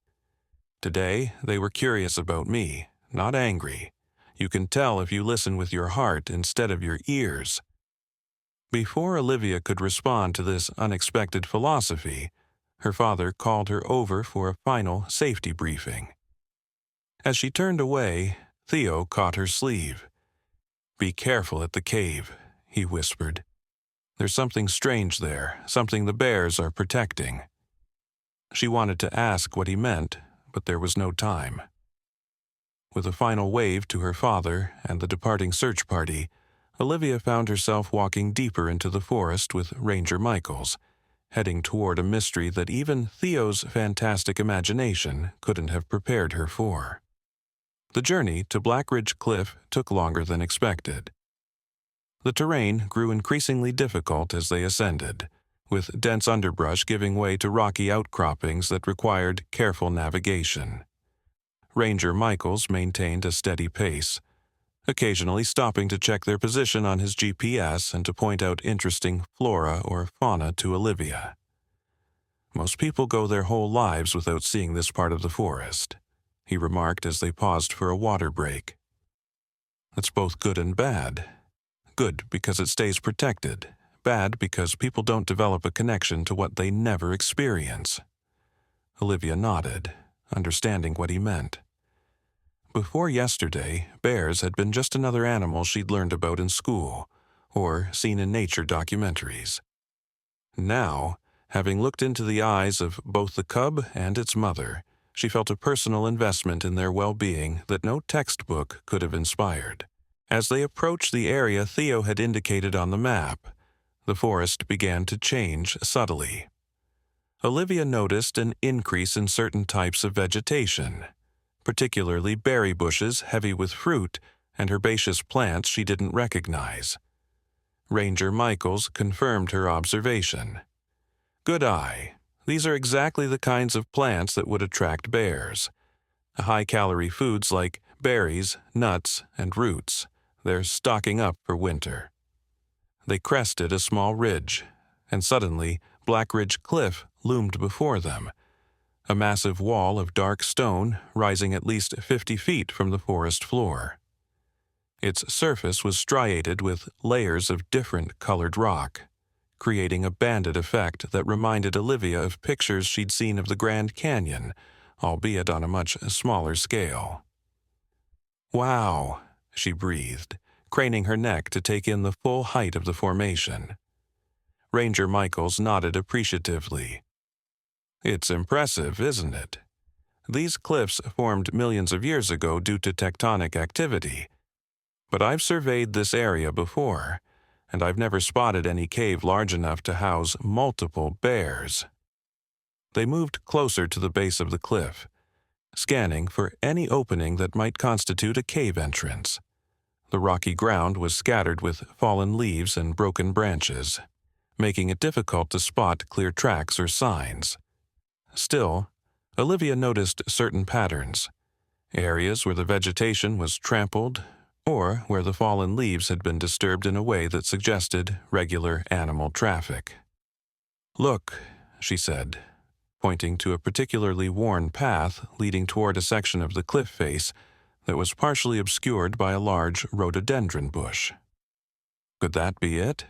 Today, they were curious about me, not angry. You can tell if you listen with your heart instead of your ears." Before Olivia could respond to this unexpected philosophy, her father called her over for a final safety briefing. As she turned away, Theo caught her sleeve. "Be careful at the cave," he whispered. "There's something strange there, something the bears are protecting." She wanted to ask what he meant, but there was no time. With a final wave to her father and the departing search party, Olivia found herself walking deeper into the forest with Ranger Michaels, heading toward a mystery that even Theo's fantastic imagination couldn't have prepared her for. The journey to Black Ridge Cliff took longer than expected. The terrain grew increasingly difficult as they ascended, with dense underbrush giving way to rocky outcroppings that required careful navigation. Ranger Michaels maintained a steady pace, occasionally stopping to check their position on his GPS and to point out interesting flora or fauna to Olivia. "Most people go their whole lives without seeing this part of the forest," he remarked as they paused for a water break. "That's both good and bad. Good because it stays protected, bad because people don't develop a connection to what they never experience." Olivia nodded, understanding what he meant. Before yesterday, bears had been just another animal she'd learned about in school, or seen in nature documentaries. Now, having looked into the eyes of both the cub and its mother, she felt a personal investment in their well-being that no textbook could have inspired. As they approached the area Theo had indicated on the map, the forest began to change subtly. Olivia noticed an increase in certain types of vegetation, particularly berry bushes heavy with fruit and herbaceous plants she didn't recognize. Ranger Michaels confirmed her observation. "Good eye. These are exactly the kinds of plants that would attract bears. High-calorie foods like berries, nuts, and roots. They're stocking up for winter." They crested a small ridge, and suddenly Black Ridge Cliff loomed before them, a massive wall of dark stone rising at least 50 feet from the forest floor. Its surface was striated with layers of different colored rock, creating a banded effect that reminded Olivia of pictures she'd seen of the Grand Canyon, albeit on a much smaller scale. "Wow," she breathed, craning her neck to take in the full height of the formation. Ranger Michaels nodded appreciatively. "It's impressive, isn't it? These cliffs formed millions of years ago due to tectonic activity. But I've surveyed this area before, and I've never spotted any cave large enough to house multiple bears." They moved closer to the base of the cliff, scanning for any opening that might constitute a cave entrance. The rocky ground was scattered with fallen leaves and broken branches, making it difficult to spot clear tracks or signs. Still, Olivia noticed certain patterns, areas where the vegetation was trampled or where the fallen leaves had been disturbed in a way that suggested regular animal traffic. "Look," she said. pointing to a particularly worn path leading toward a section of the cliff face that was partially obscured by a large rhododendron bush. Could that be it?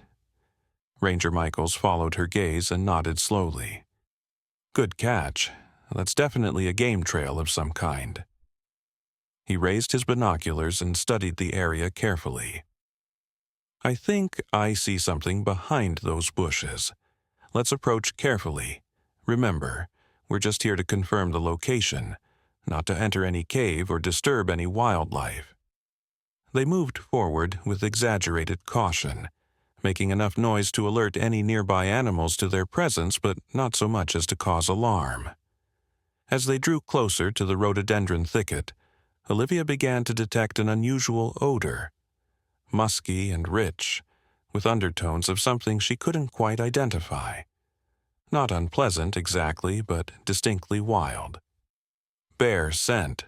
Ranger Michaels followed her gaze and nodded slowly. Good catch. That's definitely a game trail of some kind. He raised his binoculars and studied the area carefully. I think I see something behind those bushes. Let's approach carefully. Remember, we're just here to confirm the location, not to enter any cave or disturb any wildlife. They moved forward with exaggerated caution, making enough noise to alert any nearby animals to their presence, but not so much as to cause alarm. As they drew closer to the rhododendron thicket, Olivia began to detect an unusual odor, musky and rich, with undertones of something she couldn't quite identify. Not unpleasant exactly, but distinctly wild. Bear scent,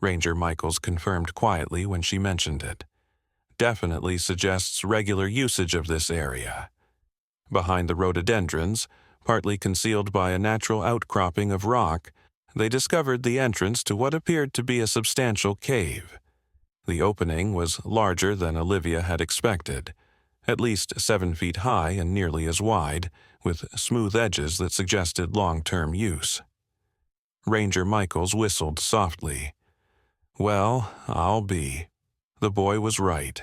Ranger Michaels confirmed quietly when she mentioned it. Definitely suggests regular usage of this area. Behind the rhododendrons, partly concealed by a natural outcropping of rock, they discovered the entrance to what appeared to be a substantial cave. The opening was larger than Olivia had expected, at least 7 feet high and nearly as wide, with smooth edges that suggested long-term use. Ranger Michaels whistled softly. Well, I'll be. The boy was right.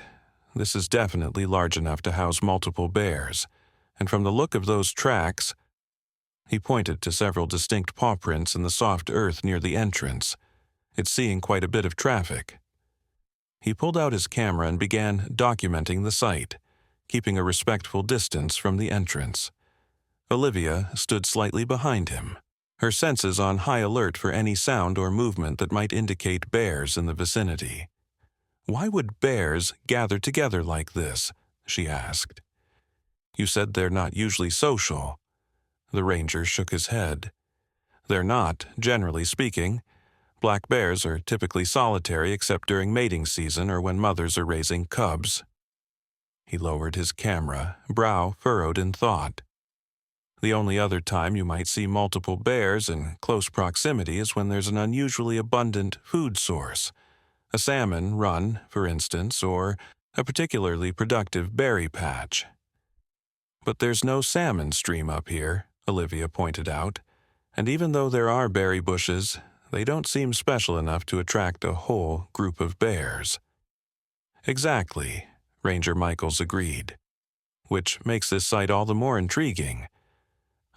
This is definitely large enough to house multiple bears, and from the look of those tracks, he pointed to several distinct paw prints in the soft earth near the entrance. It's seeing quite a bit of traffic. He pulled out his camera and began documenting the site, keeping a respectful distance from the entrance. Olivia stood slightly behind him, her senses on high alert for any sound or movement that might indicate bears in the vicinity. Why would bears gather together like this? She asked. You said they're not usually social. The ranger shook his head. They're not, generally speaking. Black bears are typically solitary except during mating season or when mothers are raising cubs. He lowered his camera, brow furrowed in thought. The only other time you might see multiple bears in close proximity is when there's an unusually abundant food source. A salmon run, for instance, or a particularly productive berry patch. But there's no salmon stream up here, Olivia pointed out, and even though there are berry bushes, they don't seem special enough to attract a whole group of bears. Exactly, Ranger Michaels agreed, which makes this site all the more intriguing.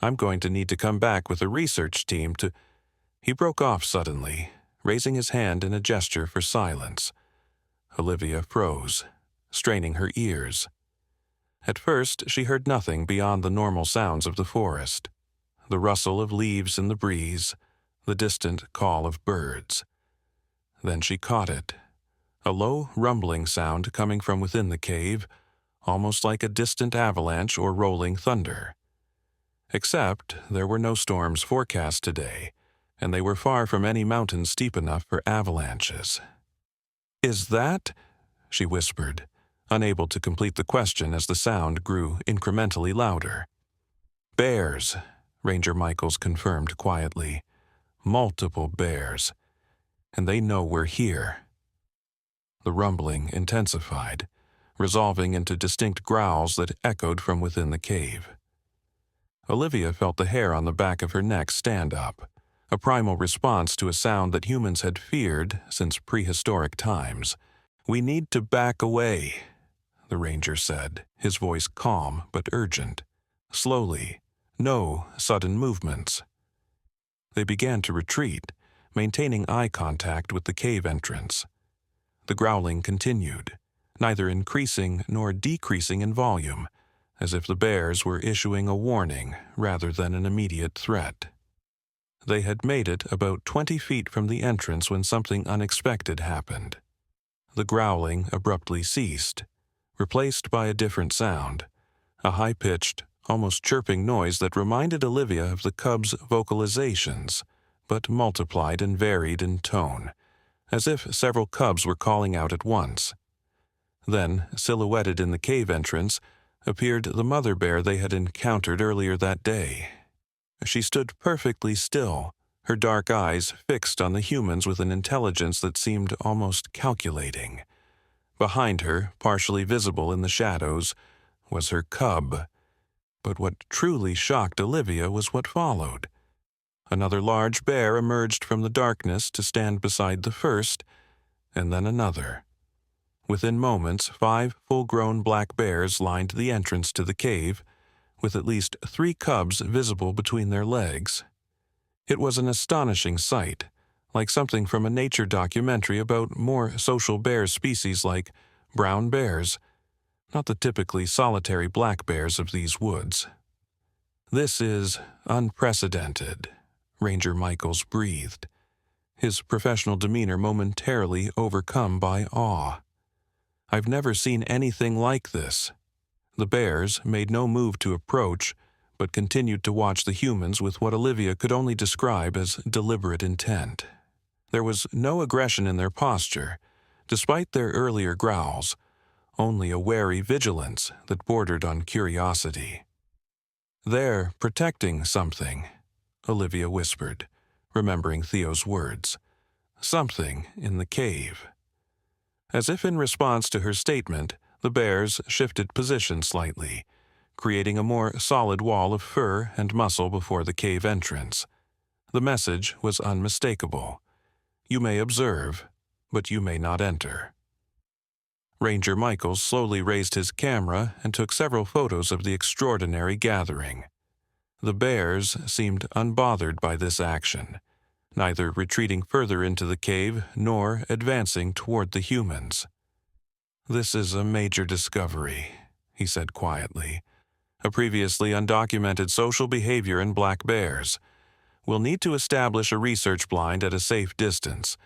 I'm going to need to come back with a research team to... He broke off suddenly, raising his hand in a gesture for silence. Olivia froze, straining her ears. At first, she heard nothing beyond the normal sounds of the forest, the rustle of leaves in the breeze, the distant call of birds. Then she caught it, a low rumbling sound coming from within the cave, almost like a distant avalanche or rolling thunder. Except there were no storms forecast today, and they were far from any mountain steep enough for avalanches. Is that? She whispered, unable to complete the question as the sound grew incrementally louder. Bears, Ranger Michaels confirmed quietly. Multiple bears. And they know we're here. The rumbling intensified, resolving into distinct growls that echoed from within the cave. Olivia felt the hair on the back of her neck stand up, a primal response to a sound that humans had feared since prehistoric times. We need to back away, the ranger said, his voice calm but urgent. Slowly, no sudden movements. They began to retreat, maintaining eye contact with the cave entrance. The growling continued, neither increasing nor decreasing in volume, as if the bears were issuing a warning rather than an immediate threat. They had made it about 20 feet from the entrance when something unexpected happened. The growling abruptly ceased, replaced by a different sound, a high-pitched, almost chirping noise that reminded Olivia of the cub's vocalizations, but multiplied and varied in tone, as if several cubs were calling out at once. Then, silhouetted in the cave entrance, appeared the mother bear they had encountered earlier that day. She stood perfectly still, her dark eyes fixed on the humans with an intelligence that seemed almost calculating. Behind her, partially visible in the shadows, was her cub. But what truly shocked Olivia was what followed. Another large bear emerged from the darkness to stand beside the first, and then another. Within moments, 5 full-grown black bears lined the entrance to the cave, with at least 3 cubs visible between their legs. It was an astonishing sight, like something from a nature documentary about more social bear species like brown bears, not the typically solitary black bears of these woods. "This is unprecedented," Ranger Michaels breathed, his professional demeanor momentarily overcome by awe. "I've never seen anything like this." The bears made no move to approach, but continued to watch the humans with what Olivia could only describe as deliberate intent. There was no aggression in their posture, despite their earlier growls, only a wary vigilance that bordered on curiosity. "They're protecting something," Olivia whispered, remembering Theo's words. "Something in the cave." As if in response to her statement, the bears shifted position slightly, creating a more solid wall of fur and muscle before the cave entrance. The message was unmistakable. "You may observe, but you may not enter." Ranger Michaels slowly raised his camera and took several photos of the extraordinary gathering. The bears seemed unbothered by this action, neither retreating further into the cave nor advancing toward the humans. "This is a major discovery," he said quietly. "A previously undocumented social behavior in black bears. We'll need to establish a research blind at a safe distance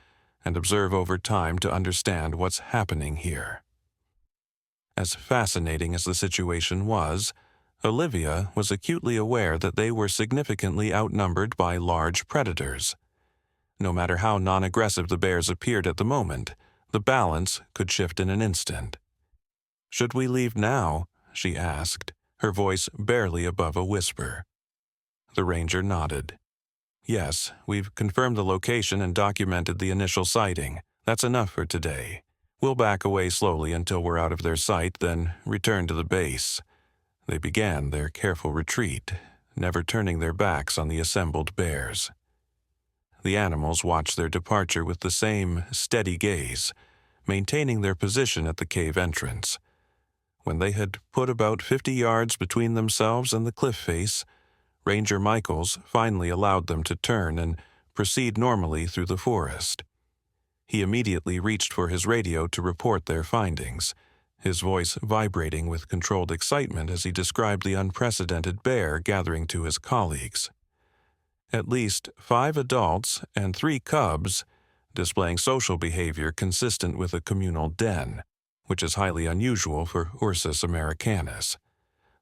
and observe over time to understand what's happening here." As fascinating as the situation was, Olivia was acutely aware that they were significantly outnumbered by large predators. No matter how non-aggressive the bears appeared at the moment, the balance could shift in an instant. "Should we leave now?" she asked, her voice barely above a whisper. The ranger nodded. "Yes, we've confirmed the location and documented the initial sighting. That's enough for today. We'll back away slowly until we're out of their sight, then return to the base." They began their careful retreat, never turning their backs on the assembled bears. The animals watched their departure with the same steady gaze, maintaining their position at the cave entrance. When they had put about 50 yards between themselves and the cliff face, Ranger Michaels finally allowed them to turn and proceed normally through the forest. He immediately reached for his radio to report their findings, his voice vibrating with controlled excitement as he described the unprecedented bear gathering to his colleagues. At least 5 adults and 3 cubs, displaying social behavior consistent with a communal den, which is highly unusual for Ursus americanus.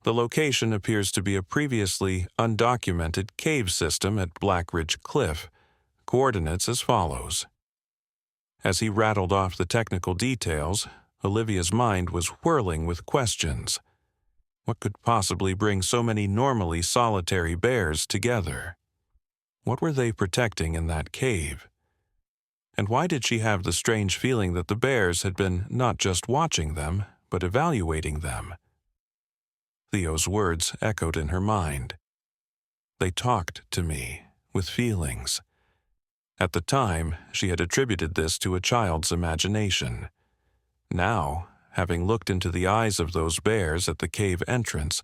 The location appears to be a previously undocumented cave system at Black Ridge Cliff, coordinates as follows. As he rattled off the technical details, Olivia's mind was whirling with questions. What could possibly bring so many normally solitary bears together? What were they protecting in that cave? And why did she have the strange feeling that the bears had been not just watching them, but evaluating them? Theo's words echoed in her mind. "They talked to me, with feelings." At the time, she had attributed this to a child's imagination. Now, having looked into the eyes of those bears at the cave entrance,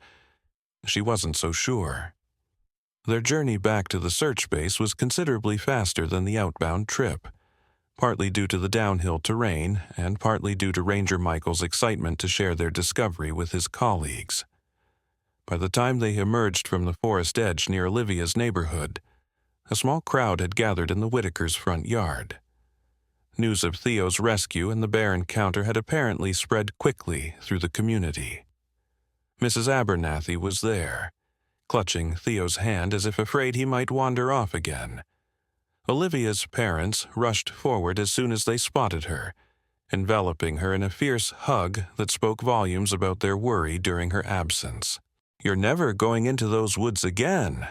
she wasn't so sure. Their journey back to the search base was considerably faster than the outbound trip, partly due to the downhill terrain and partly due to Ranger Michaels' excitement to share their discovery with his colleagues. By the time they emerged from the forest edge near Olivia's neighborhood, a small crowd had gathered in the Whitakers' front yard. News of Theo's rescue and the bear encounter had apparently spread quickly through the community. Mrs. Abernathy was there, clutching Theo's hand as if afraid he might wander off again. Olivia's parents rushed forward as soon as they spotted her, enveloping her in a fierce hug that spoke volumes about their worry during her absence. "You're never going into those woods again,"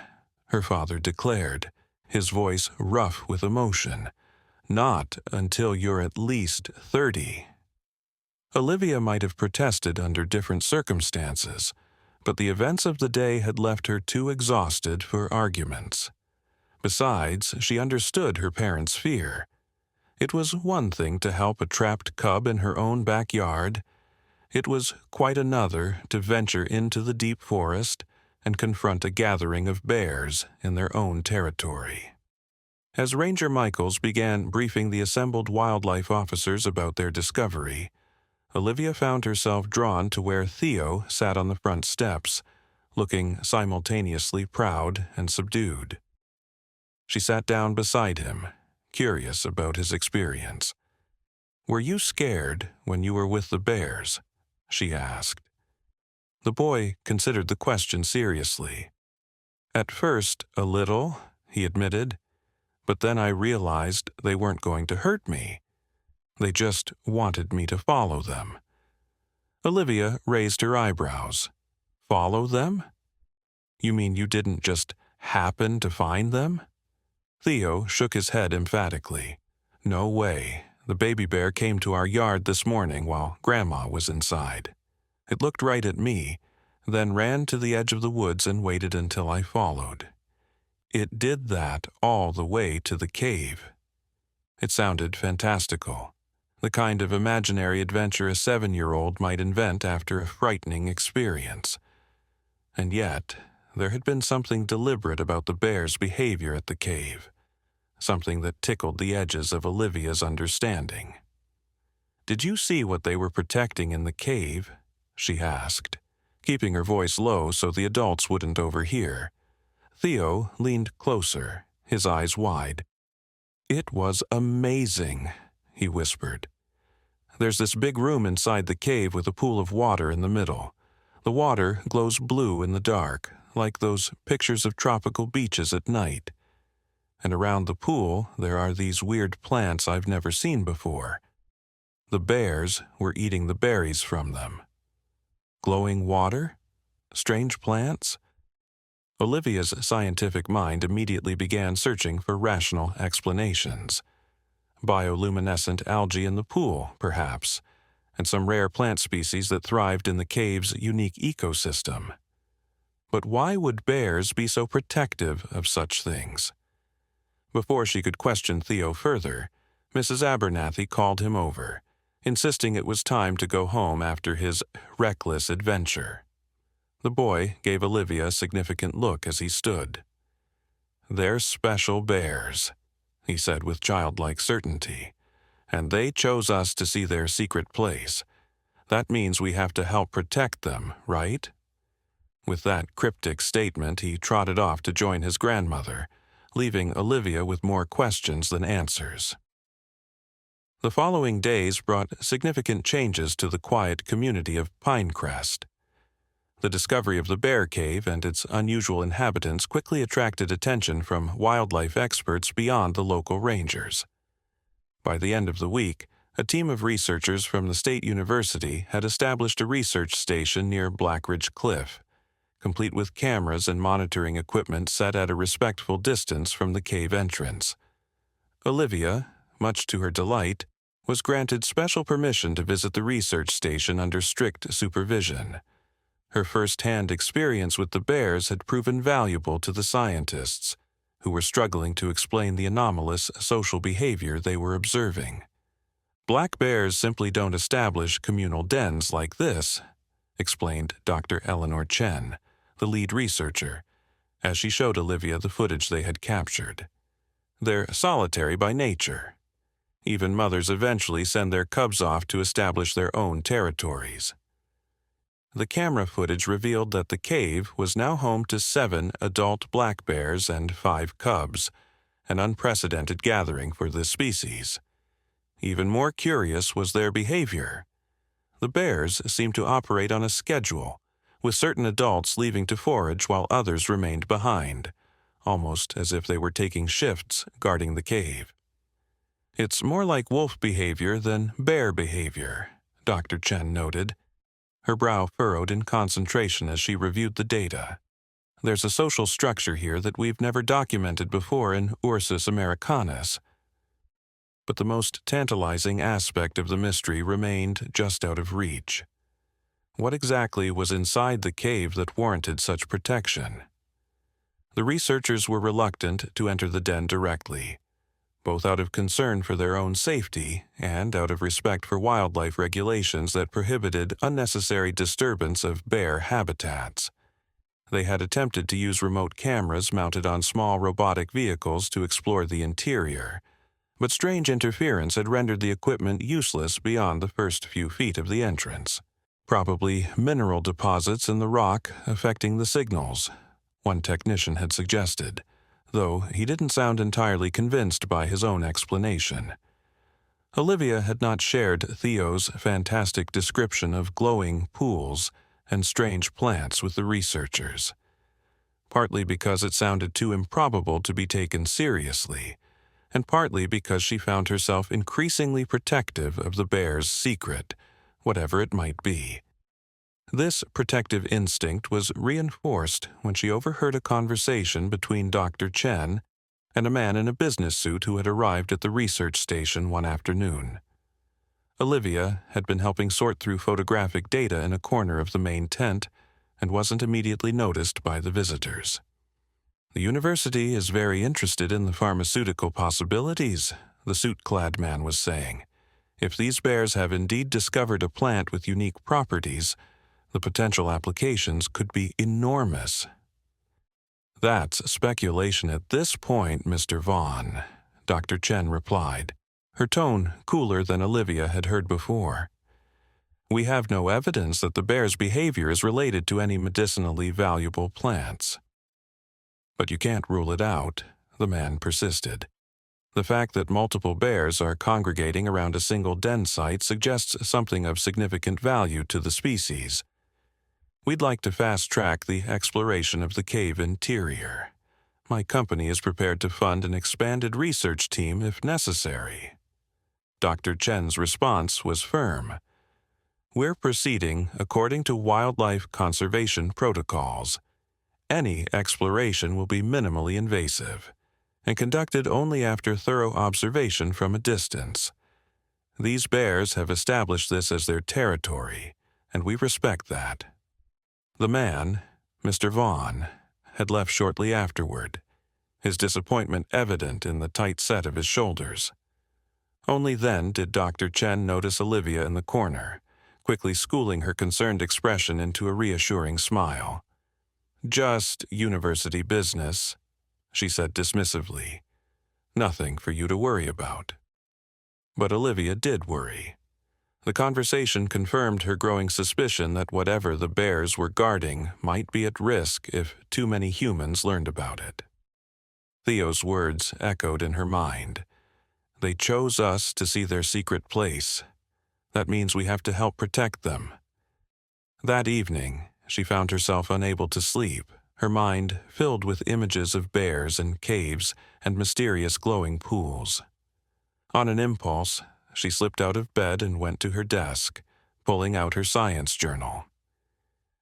her father declared, his voice rough with emotion. Not until you're at least 30. Olivia might have protested under different circumstances, but the events of the day had left her too exhausted for arguments. Besides, she understood her parents' fear. It was one thing to help a trapped cub in her own backyard. It was quite another to venture into the deep forest and confront a gathering of bears in their own territory. As Ranger Michaels began briefing the assembled wildlife officers about their discovery, Olivia found herself drawn to where Theo sat on the front steps, looking simultaneously proud and subdued. She sat down beside him, curious about his experience. "Were you scared when you were with the bears?" she asked. The boy considered the question seriously. "At first, a little," he admitted, "but then I realized they weren't going to hurt me. They just wanted me to follow them." Olivia raised her eyebrows. "Follow them? You mean you didn't just happen to find them?" Theo shook his head emphatically. "No way. The baby bear came to our yard this morning while Grandma was inside. It looked right at me, then ran to the edge of the woods and waited until I followed. It did that all the way to the cave." It sounded fantastical, the kind of imaginary adventure a 7-year-old might invent after a frightening experience. And yet, there had been something deliberate about the bear's behavior at the cave, something that tickled the edges of Olivia's understanding. "Did you see what they were protecting in the cave?" she asked, keeping her voice low so the adults wouldn't overhear. Theo leaned closer, his eyes wide. "It was amazing," he whispered. "There's this big room inside the cave with a pool of water in the middle. The water glows blue in the dark, like those pictures of tropical beaches at night. And around the pool there are these weird plants I've never seen before. The bears were eating the berries from them." Glowing water? Strange plants? Olivia's scientific mind immediately began searching for rational explanations. Bioluminescent algae in the pool, perhaps, and some rare plant species that thrived in the cave's unique ecosystem. But why would bears be so protective of such things? Before she could question Theo further, Mrs. Abernathy called him over, insisting it was time to go home after his reckless adventure. The boy gave Olivia a significant look as he stood. "They're special bears," he said with childlike certainty, "and they chose us to see their secret place. That means we have to help protect them, right?" With that cryptic statement, he trotted off to join his grandmother, leaving Olivia with more questions than answers. The following days brought significant changes to the quiet community of Pinecrest. The discovery of the bear cave and its unusual inhabitants quickly attracted attention from wildlife experts beyond the local rangers. By the end of the week, a team of researchers from the State University had established a research station near Blackridge Cliff, complete with cameras and monitoring equipment set at a respectful distance from the cave entrance. Olivia, much to her delight, was granted special permission to visit the research station under strict supervision. Her first-hand experience with the bears had proven valuable to the scientists, who were struggling to explain the anomalous social behavior they were observing. "Black bears simply don't establish communal dens like this," explained Dr. Eleanor Chen, the lead researcher, as she showed Olivia the footage they had captured. "They're solitary by nature. Even mothers eventually send their cubs off to establish their own territories." The camera footage revealed that the cave was now home to 7 adult black bears and 5 cubs, an unprecedented gathering for this species. Even more curious was their behavior. The bears seemed to operate on a schedule, with certain adults leaving to forage while others remained behind, almost as if they were taking shifts guarding the cave. "It's more like wolf behavior than bear behavior," Dr. Chen noted, her brow furrowed in concentration as she reviewed the data. There's a social structure here that we've never documented before in Ursus americanus. But the most tantalizing aspect of the mystery remained just out of reach. What exactly was inside the cave that warranted such protection? The researchers were reluctant to enter the den directly, both out of concern for their own safety and out of respect for wildlife regulations that prohibited unnecessary disturbance of bear habitats. They had attempted to use remote cameras mounted on small robotic vehicles to explore the interior, but strange interference had rendered the equipment useless beyond the first few feet of the entrance. Probably mineral deposits in the rock affecting the signals, one technician had suggested, though he didn't sound entirely convinced by his own explanation. Olivia had not shared Theo's fantastic description of glowing pools and strange plants with the researchers, partly because it sounded too improbable to be taken seriously, and partly because she found herself increasingly protective of the bear's secret, whatever it might be. This protective instinct was reinforced when she overheard a conversation between Dr. Chen and a man in a business suit who had arrived at the research station one afternoon. Olivia had been helping sort through photographic data in a corner of the main tent and wasn't immediately noticed by the visitors. "The university is very interested in the pharmaceutical possibilities," the suit-clad man was saying. "If these bears have indeed discovered a plant with unique properties, the potential applications could be enormous." "That's speculation at this point, Mr. Vaughn," Dr. Chen replied, her tone cooler than Olivia had heard before. "We have no evidence that the bear's behavior is related to any medicinally valuable plants." "But you can't rule it out," the man persisted. "The fact that multiple bears are congregating around a single den site suggests something of significant value to the species. We'd like to fast-track the exploration of the cave interior. My company is prepared to fund an expanded research team if necessary." Dr. Chen's response was firm. "We're proceeding according to wildlife conservation protocols. Any exploration will be minimally invasive and conducted only after thorough observation from a distance. These bears have established this as their territory, and we respect that." The man, Mr. Vaughn, had left shortly afterward, his disappointment evident in the tight set of his shoulders. Only then did Dr. Chen notice Olivia in the corner, quickly schooling her concerned expression into a reassuring smile. "Just university business," she said dismissively. "Nothing for you to worry about." But Olivia did worry. The conversation confirmed her growing suspicion that whatever the bears were guarding might be at risk if too many humans learned about it. Theo's words echoed in her mind. "They chose us to see their secret place. That means we have to help protect them." That evening, she found herself unable to sleep, her mind filled with images of bears and caves and mysterious glowing pools. On an impulse, she slipped out of bed and went to her desk, pulling out her science journal.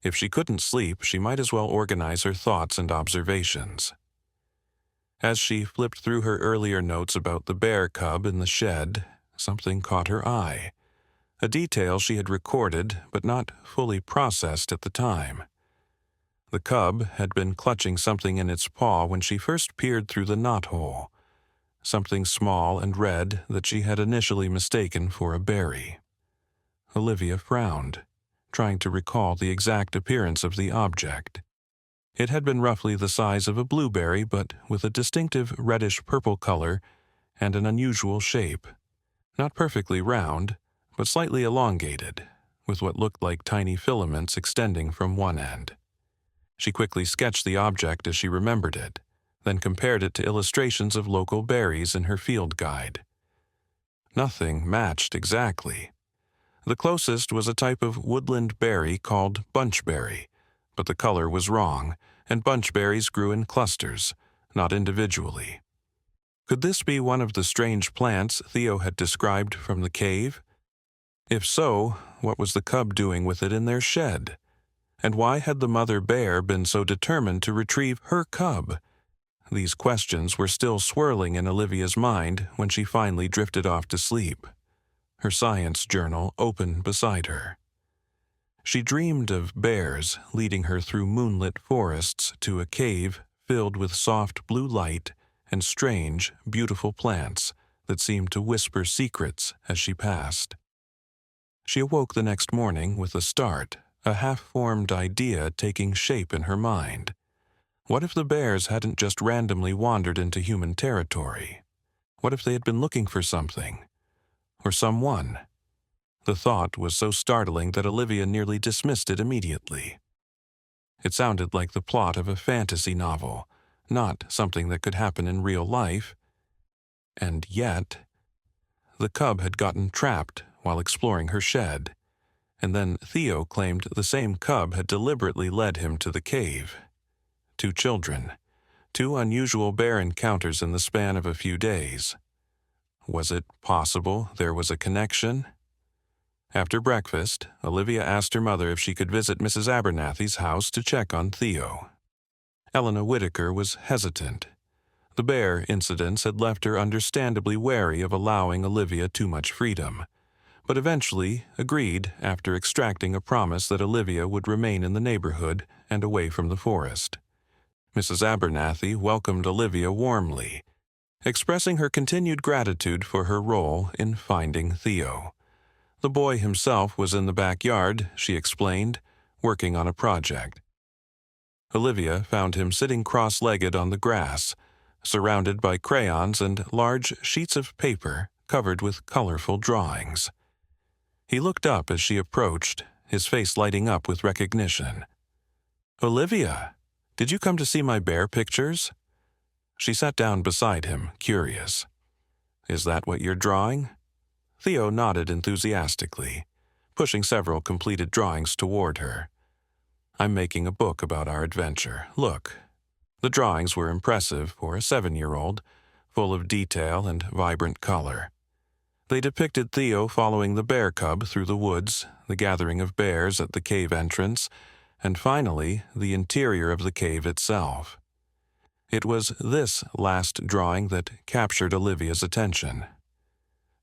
If she couldn't sleep, she might as well organize her thoughts and observations. As she flipped through her earlier notes about the bear cub in the shed, something caught her eye, a detail she had recorded but not fully processed at the time. The cub had been clutching something in its paw when she first peered through the knothole, something small and red that she had initially mistaken for a berry. Olivia frowned, trying to recall the exact appearance of the object. It had been roughly the size of a blueberry, but with a distinctive reddish-purple color and an unusual shape. Not perfectly round, but slightly elongated, with what looked like tiny filaments extending from one end. She quickly sketched the object as she remembered it, then compared it to illustrations of local berries in her field guide. Nothing matched exactly. The closest was a type of woodland berry called bunchberry, but the color was wrong, and bunchberries grew in clusters, not individually. Could this be one of the strange plants Theo had described from the cave? If so, what was the cub doing with it in their shed? And why had the mother bear been so determined to retrieve her cub? These questions were still swirling in Olivia's mind when she finally drifted off to sleep, her science journal open beside her. She dreamed of bears leading her through moonlit forests to a cave filled with soft blue light and strange, beautiful plants that seemed to whisper secrets as she passed. She awoke the next morning with a start, a half-formed idea taking shape in her mind. What if the bears hadn't just randomly wandered into human territory? What if they had been looking for something? Or someone? The thought was so startling that Olivia nearly dismissed it immediately. It sounded like the plot of a fantasy novel, not something that could happen in real life. And yet, the cub had gotten trapped while exploring her shed, and then Theo claimed the same cub had deliberately led him to the cave. 2 children, 2 unusual bear encounters in the span of a few days. Was it possible there was a connection? After breakfast, Olivia asked her mother if she could visit Mrs. Abernathy's house to check on Theo. Elena Whitaker was hesitant. The bear incidents had left her understandably wary of allowing Olivia too much freedom, but eventually agreed after extracting a promise that Olivia would remain in the neighborhood and away from the forest. Mrs. Abernathy welcomed Olivia warmly, expressing her continued gratitude for her role in finding Theo. The boy himself was in the backyard, she explained, working on a project. Olivia found him sitting cross-legged on the grass, surrounded by crayons and large sheets of paper covered with colorful drawings. He looked up as she approached, his face lighting up with recognition. "Olivia, did you come to see my bear pictures?" She sat down beside him, curious. "Is that what you're drawing?" Theo nodded enthusiastically, pushing several completed drawings toward her. "I'm making a book about our adventure. Look." The drawings were impressive for a 7-year-old, full of detail and vibrant color. They depicted Theo following the bear cub through the woods, the gathering of bears at the cave entrance, and finally, the interior of the cave itself. It was this last drawing that captured Olivia's attention.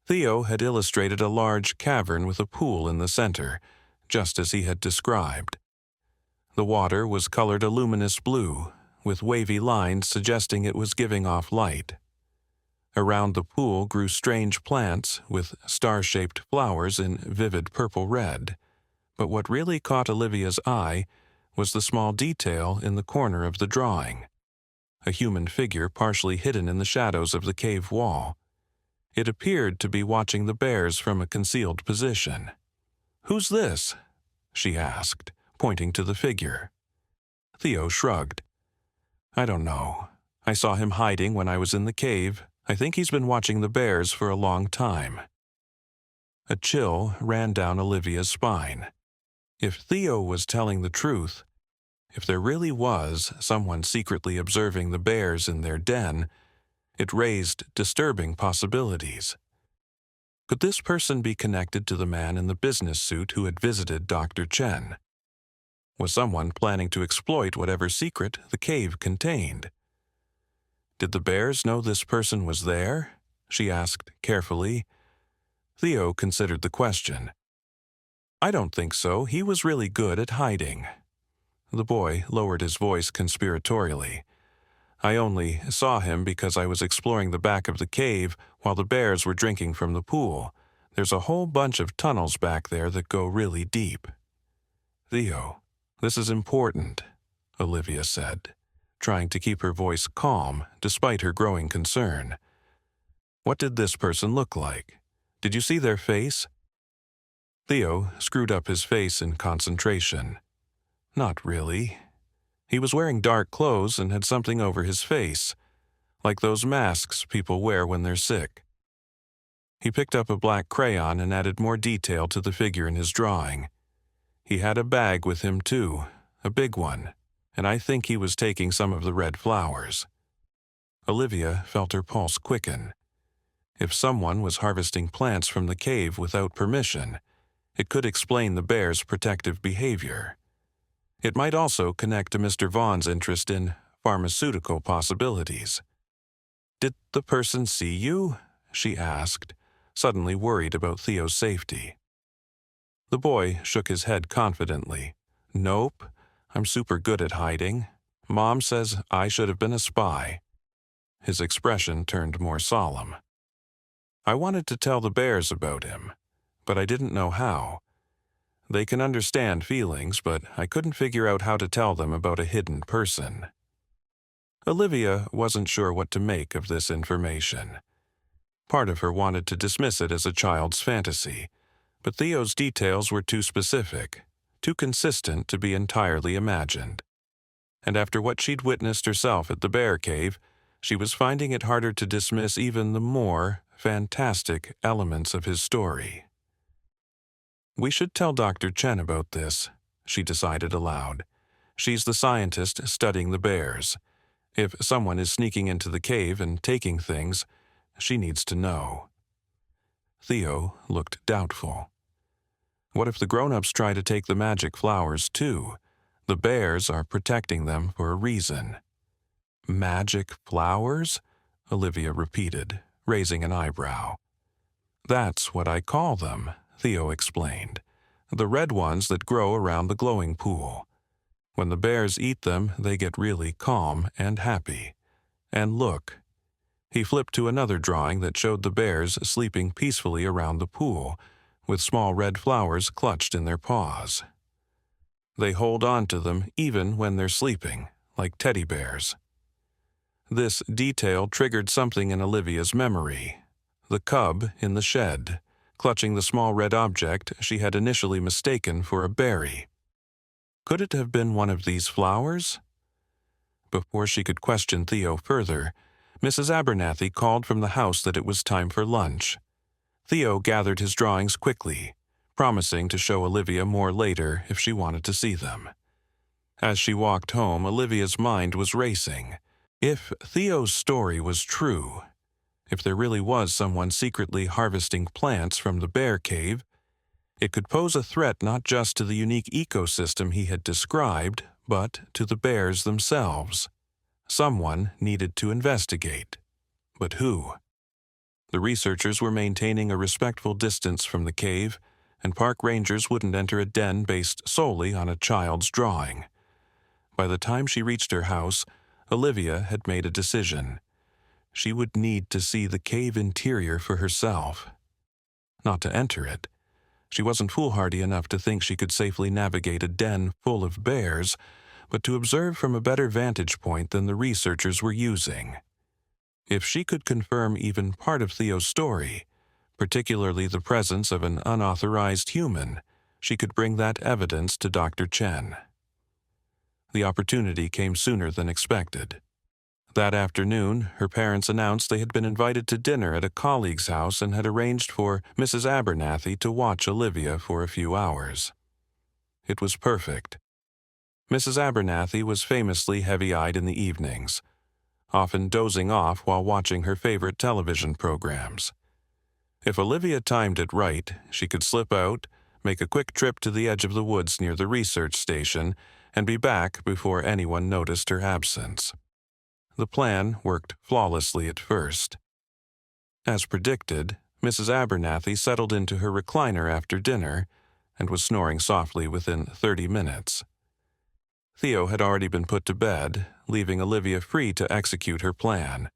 Theo had illustrated a large cavern with a pool in the center, just as he had described. The water was colored a luminous blue, with wavy lines suggesting it was giving off light. Around the pool grew strange plants with star-shaped flowers in vivid purple-red. But what really caught Olivia's eye was the small detail in the corner of the drawing. A human figure partially hidden in the shadows of the cave wall. It appeared to be watching the bears from a concealed position. "Who's this?" she asked, pointing to the figure. Theo shrugged. "I don't know. I saw him hiding when I was in the cave. I think he's been watching the bears for a long time." A chill ran down Olivia's spine. If Theo was telling the truth, if there really was someone secretly observing the bears in their den, it raised disturbing possibilities. Could this person be connected to the man in the business suit who had visited Dr. Chen? Was someone planning to exploit whatever secret the cave contained? Did the bears know this person was there? She asked carefully. Theo considered the question. "I don't think so. He was really good at hiding." The boy lowered his voice conspiratorially. "I only saw him because I was exploring the back of the cave while the bears were drinking from the pool. There's a whole bunch of tunnels back there that go really deep." "Theo, this is important," Olivia said, trying to keep her voice calm despite her growing concern. "What did this person look like? Did you see their face?" Theo screwed up his face in concentration. "Not really. He was wearing dark clothes and had something over his face, like those masks people wear when they're sick." He picked up a black crayon and added more detail to the figure in his drawing. He had a bag with him too, a big one, and I think he was taking some of the red flowers. Olivia felt her pulse quicken. If someone was harvesting plants from the cave without permission, it could explain the bear's protective behavior. It might also connect to Mr. Vaughn's interest in pharmaceutical possibilities. "Did the person see you?" she asked, suddenly worried about Theo's safety. The boy shook his head confidently. "Nope, I'm super good at hiding. Mom says I should have been a spy." His expression turned more solemn. "I wanted to tell the bears about him, but I didn't know how. They can understand feelings, but I couldn't figure out how to tell them about a hidden person." Olivia wasn't sure what to make of this information. Part of her wanted to dismiss it as a child's fantasy, but Theo's details were too specific, too consistent to be entirely imagined. And after what she'd witnessed herself at the bear cave, she was finding it harder to dismiss even the more fantastic elements of his story. "We should tell Dr. Chen about this," she decided aloud. "She's the scientist studying the bears. If someone is sneaking into the cave and taking things, she needs to know." Theo looked doubtful. What if the grown-ups try to take the magic flowers too? The bears are protecting them for a reason. "Magic flowers?" Olivia repeated, raising an eyebrow. "That's what I call them," Theo explained. "The red ones that grow around the glowing pool. When the bears eat them, they get really calm and happy. And look." He flipped to another drawing that showed the bears sleeping peacefully around the pool, with small red flowers clutched in their paws. They hold on to them even when they're sleeping, like teddy bears. This detail triggered something in Olivia's memory. The cub in the shed, clutching the small red object she had initially mistaken for a berry. Could it have been one of these flowers? Before she could question Theo further, Mrs. Abernathy called from the house that it was time for lunch. Theo gathered his drawings quickly, promising to show Olivia more later if she wanted to see them. As she walked home, Olivia's mind was racing. If Theo's story was true, if there really was someone secretly harvesting plants from the bear cave, it could pose a threat not just to the unique ecosystem he had described, but to the bears themselves. Someone needed to investigate. But who? The researchers were maintaining a respectful distance from the cave, and park rangers wouldn't enter a den based solely on a child's drawing. By the time she reached her house, Olivia had made a decision. She would need to see the cave interior for herself. Not to enter it. She wasn't foolhardy enough to think she could safely navigate a den full of bears, but to observe from a better vantage point than the researchers were using. If she could confirm even part of Theo's story, particularly the presence of an unauthorized human, she could bring that evidence to Dr. Chen. The opportunity came sooner than expected. That afternoon, her parents announced they had been invited to dinner at a colleague's house and had arranged for Mrs. Abernathy to watch Olivia for a few hours. It was perfect. Mrs. Abernathy was famously heavy-eyed in the evenings, often dozing off while watching her favorite television programs. If Olivia timed it right, she could slip out, make a quick trip to the edge of the woods near the research station, and be back before anyone noticed her absence. The plan worked flawlessly at first. As predicted, Mrs. Abernathy settled into her recliner after dinner and was snoring softly within 30 minutes. Theo had already been put to bed, leaving Olivia free to execute her plan.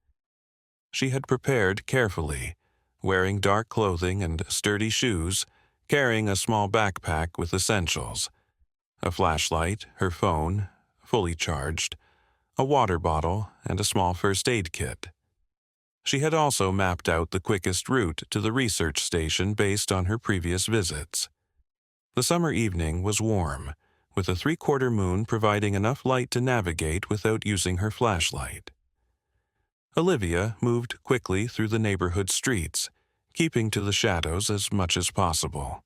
She had prepared carefully, wearing dark clothing and sturdy shoes, carrying a small backpack with essentials: a flashlight, her phone, fully charged, a water bottle, and a small first aid kit. She had also mapped out the quickest route to the research station based on her previous visits. The summer evening was warm, with a 3/4 moon providing enough light to navigate without using her flashlight. Olivia moved quickly through the neighborhood streets, keeping to the shadows as much as possible.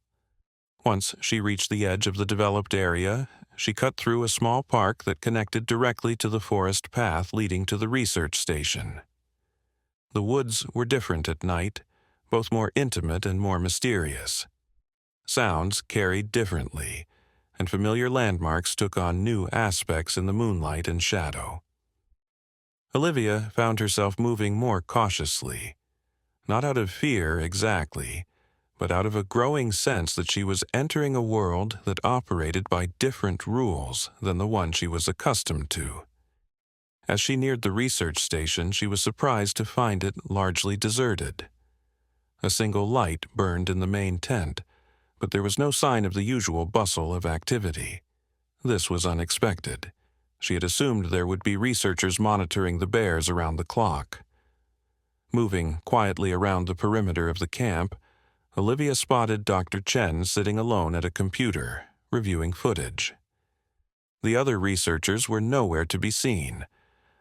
Once she reached the edge of the developed area, she cut through a small park that connected directly to the forest path leading to the research station. The woods were different at night, both more intimate and more mysterious. Sounds carried differently, and familiar landmarks took on new aspects in the moonlight and shadow. Olivia found herself moving more cautiously, not out of fear exactly, but out of a growing sense that she was entering a world that operated by different rules than the one she was accustomed to. As she neared the research station, she was surprised to find it largely deserted. A single light burned in the main tent, but there was no sign of the usual bustle of activity. This was unexpected. She had assumed there would be researchers monitoring the bears around the clock. Moving quietly around the perimeter of the camp, Olivia spotted Dr. Chen sitting alone at a computer, reviewing footage. The other researchers were nowhere to be seen.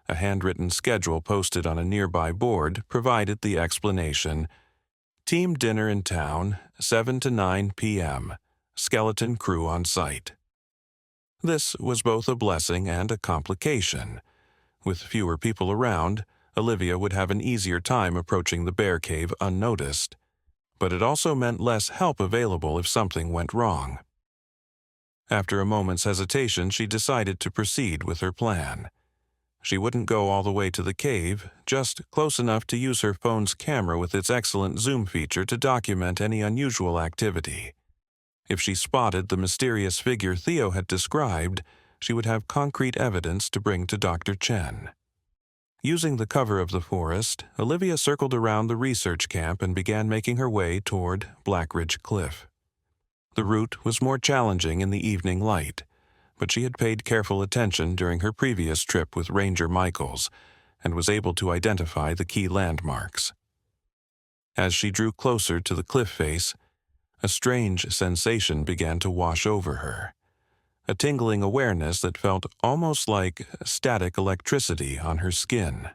A handwritten schedule posted on a nearby board provided the explanation: team dinner in town, 7 to 9 p.m., skeleton crew on site. This was both a blessing and a complication. With fewer people around, Olivia would have an easier time approaching the bear cave unnoticed, but it also meant less help available if something went wrong. After a moment's hesitation, she decided to proceed with her plan. She wouldn't go all the way to the cave, just close enough to use her phone's camera with its excellent zoom feature to document any unusual activity. If she spotted the mysterious figure Theo had described, she would have concrete evidence to bring to Dr. Chen. Using the cover of the forest, Olivia circled around the research camp and began making her way toward Blackridge Cliff. The route was more challenging in the evening light, but she had paid careful attention during her previous trip with Ranger Michaels and was able to identify the key landmarks. As she drew closer to the cliff face, a strange sensation began to wash over her, a tingling awareness that felt almost like static electricity on her skin.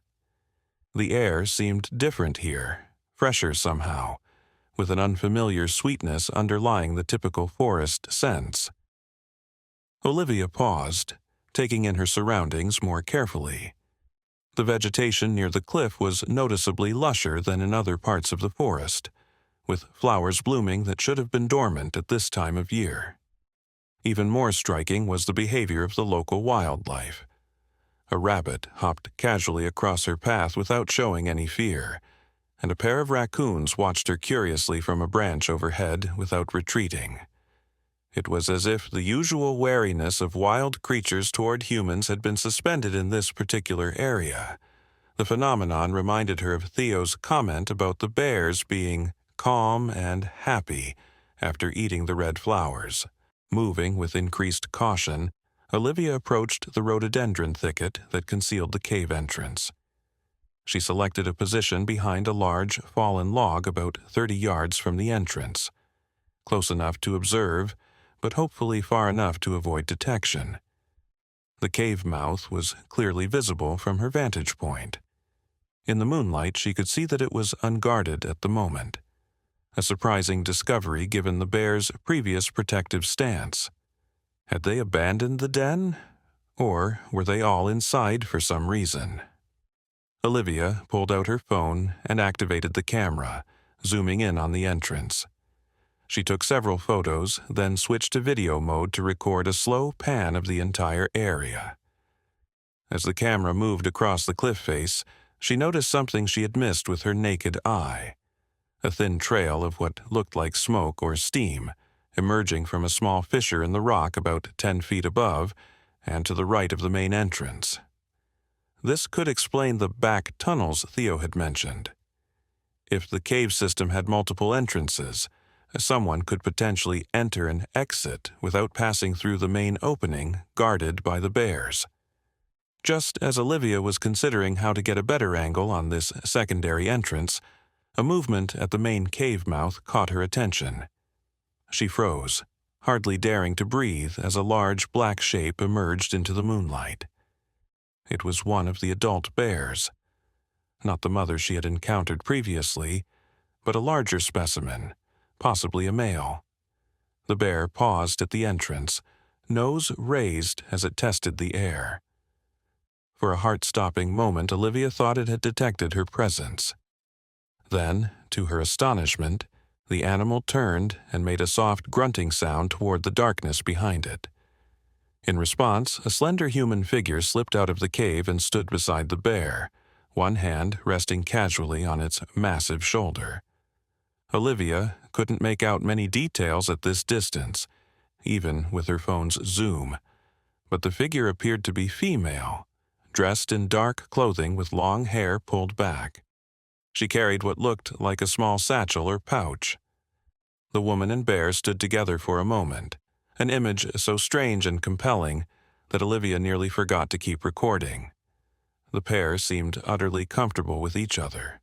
The air seemed different here, fresher somehow, with an unfamiliar sweetness underlying the typical forest scents. Olivia paused, taking in her surroundings more carefully. The vegetation near the cliff was noticeably lusher than in other parts of the forest, with flowers blooming that should have been dormant at this time of year. Even more striking was the behavior of the local wildlife. A rabbit hopped casually across her path without showing any fear, and a pair of raccoons watched her curiously from a branch overhead without retreating. It was as if the usual wariness of wild creatures toward humans had been suspended in this particular area. The phenomenon reminded her of Theo's comment about the bears being calm and happy after eating the red flowers. Moving with increased caution, Olivia approached the rhododendron thicket that concealed the cave entrance. She selected a position behind a large fallen log about 30 yards from the entrance, close enough to observe, but hopefully far enough to avoid detection. The cave mouth was clearly visible from her vantage point. In the moonlight, she could see that it was unguarded at the moment, a surprising discovery given the bears' previous protective stance. Had they abandoned the den, or were they all inside for some reason? Olivia pulled out her phone and activated the camera, zooming in on the entrance. She took several photos, then switched to video mode to record a slow pan of the entire area. As the camera moved across the cliff face, she noticed something she had missed with her naked eye: a thin trail of what looked like smoke or steam, emerging from a small fissure in the rock about 10 feet above and to the right of the main entrance. This could explain the back tunnels Theo had mentioned. If the cave system had multiple entrances, someone could potentially enter and exit without passing through the main opening guarded by the bears. Just as Olivia was considering how to get a better angle on this secondary entrance, a movement at the main cave mouth caught her attention. She froze, hardly daring to breathe as a large black shape emerged into the moonlight. It was one of the adult bears. Not the mother she had encountered previously, but a larger specimen, possibly a male. The bear paused at the entrance, nose raised as it tested the air. For a heart-stopping moment, Olivia thought it had detected her presence. Then, to her astonishment, The animal turned and made a soft grunting sound toward the darkness behind it. In response, a slender human figure slipped out of the cave and stood beside the bear, one hand resting casually on its massive shoulder. Olivia couldn't make out many details at this distance, even with her phone's zoom, but the figure appeared to be female, dressed in dark clothing with long hair pulled back. She carried what looked like a small satchel or pouch. The woman and bear stood together for a moment, an image so strange and compelling that Olivia nearly forgot to keep recording. The pair seemed utterly comfortable with each other,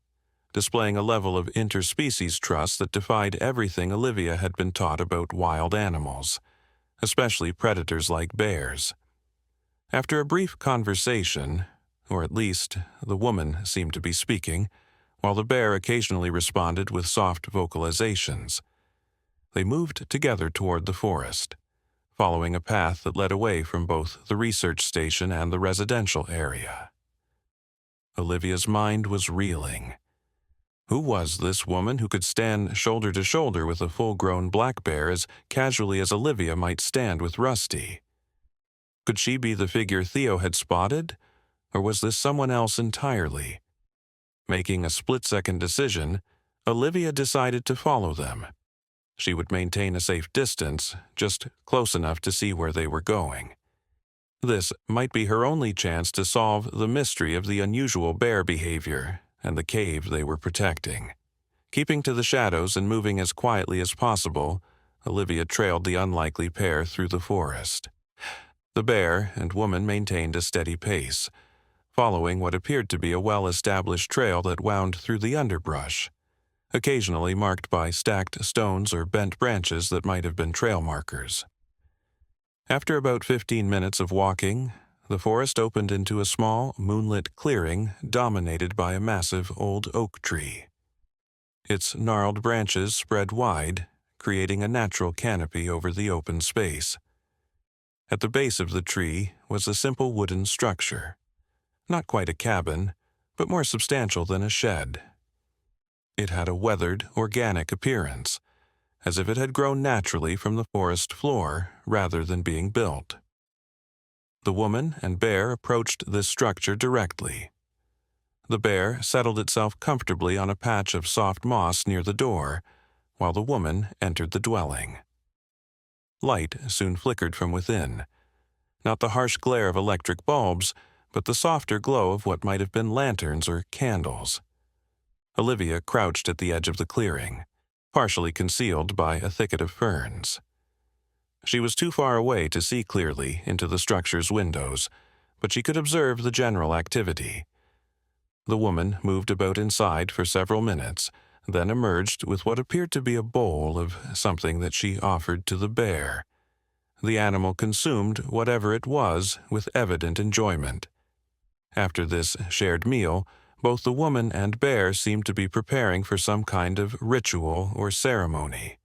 displaying a level of interspecies trust that defied everything Olivia had been taught about wild animals, especially predators like bears. After a brief conversation, or at least the woman seemed to be speaking, while the bear occasionally responded with soft vocalizations, they moved together toward the forest, following a path that led away from both the research station and the residential area. Olivia's mind was reeling. Who was this woman who could stand shoulder to shoulder with a full-grown black bear as casually as Olivia might stand with Rusty? Could she be the figure Theo had spotted, or was this someone else entirely? Making a split-second decision, Olivia decided to follow them. She would maintain a safe distance, just close enough to see where they were going. This might be her only chance to solve the mystery of the unusual bear behavior and the cave they were protecting. Keeping to the shadows and moving as quietly as possible, Olivia trailed the unlikely pair through the forest. The bear and woman maintained a steady pace, following what appeared to be a well-established trail that wound through the underbrush, occasionally marked by stacked stones or bent branches that might have been trail markers. After about 15 minutes of walking, the forest opened into a small, moonlit clearing dominated by a massive old oak tree. Its gnarled branches spread wide, creating a natural canopy over the open space. At the base of the tree was a simple wooden structure, not quite a cabin, but more substantial than a shed. It had a weathered, organic appearance, as if it had grown naturally from the forest floor rather than being built. The woman and bear approached this structure directly. The bear settled itself comfortably on a patch of soft moss near the door, while the woman entered the dwelling. Light soon flickered from within, not the harsh glare of electric bulbs, but the softer glow of what might have been lanterns or candles. Olivia crouched at the edge of the clearing, partially concealed by a thicket of ferns. She was too far away to see clearly into the structure's windows, but she could observe the general activity. The woman moved about inside for several minutes, then emerged with what appeared to be a bowl of something that she offered to the bear. The animal consumed whatever it was with evident enjoyment. After this shared meal, both the woman and bear seemed to be preparing for some kind of ritual or ceremony.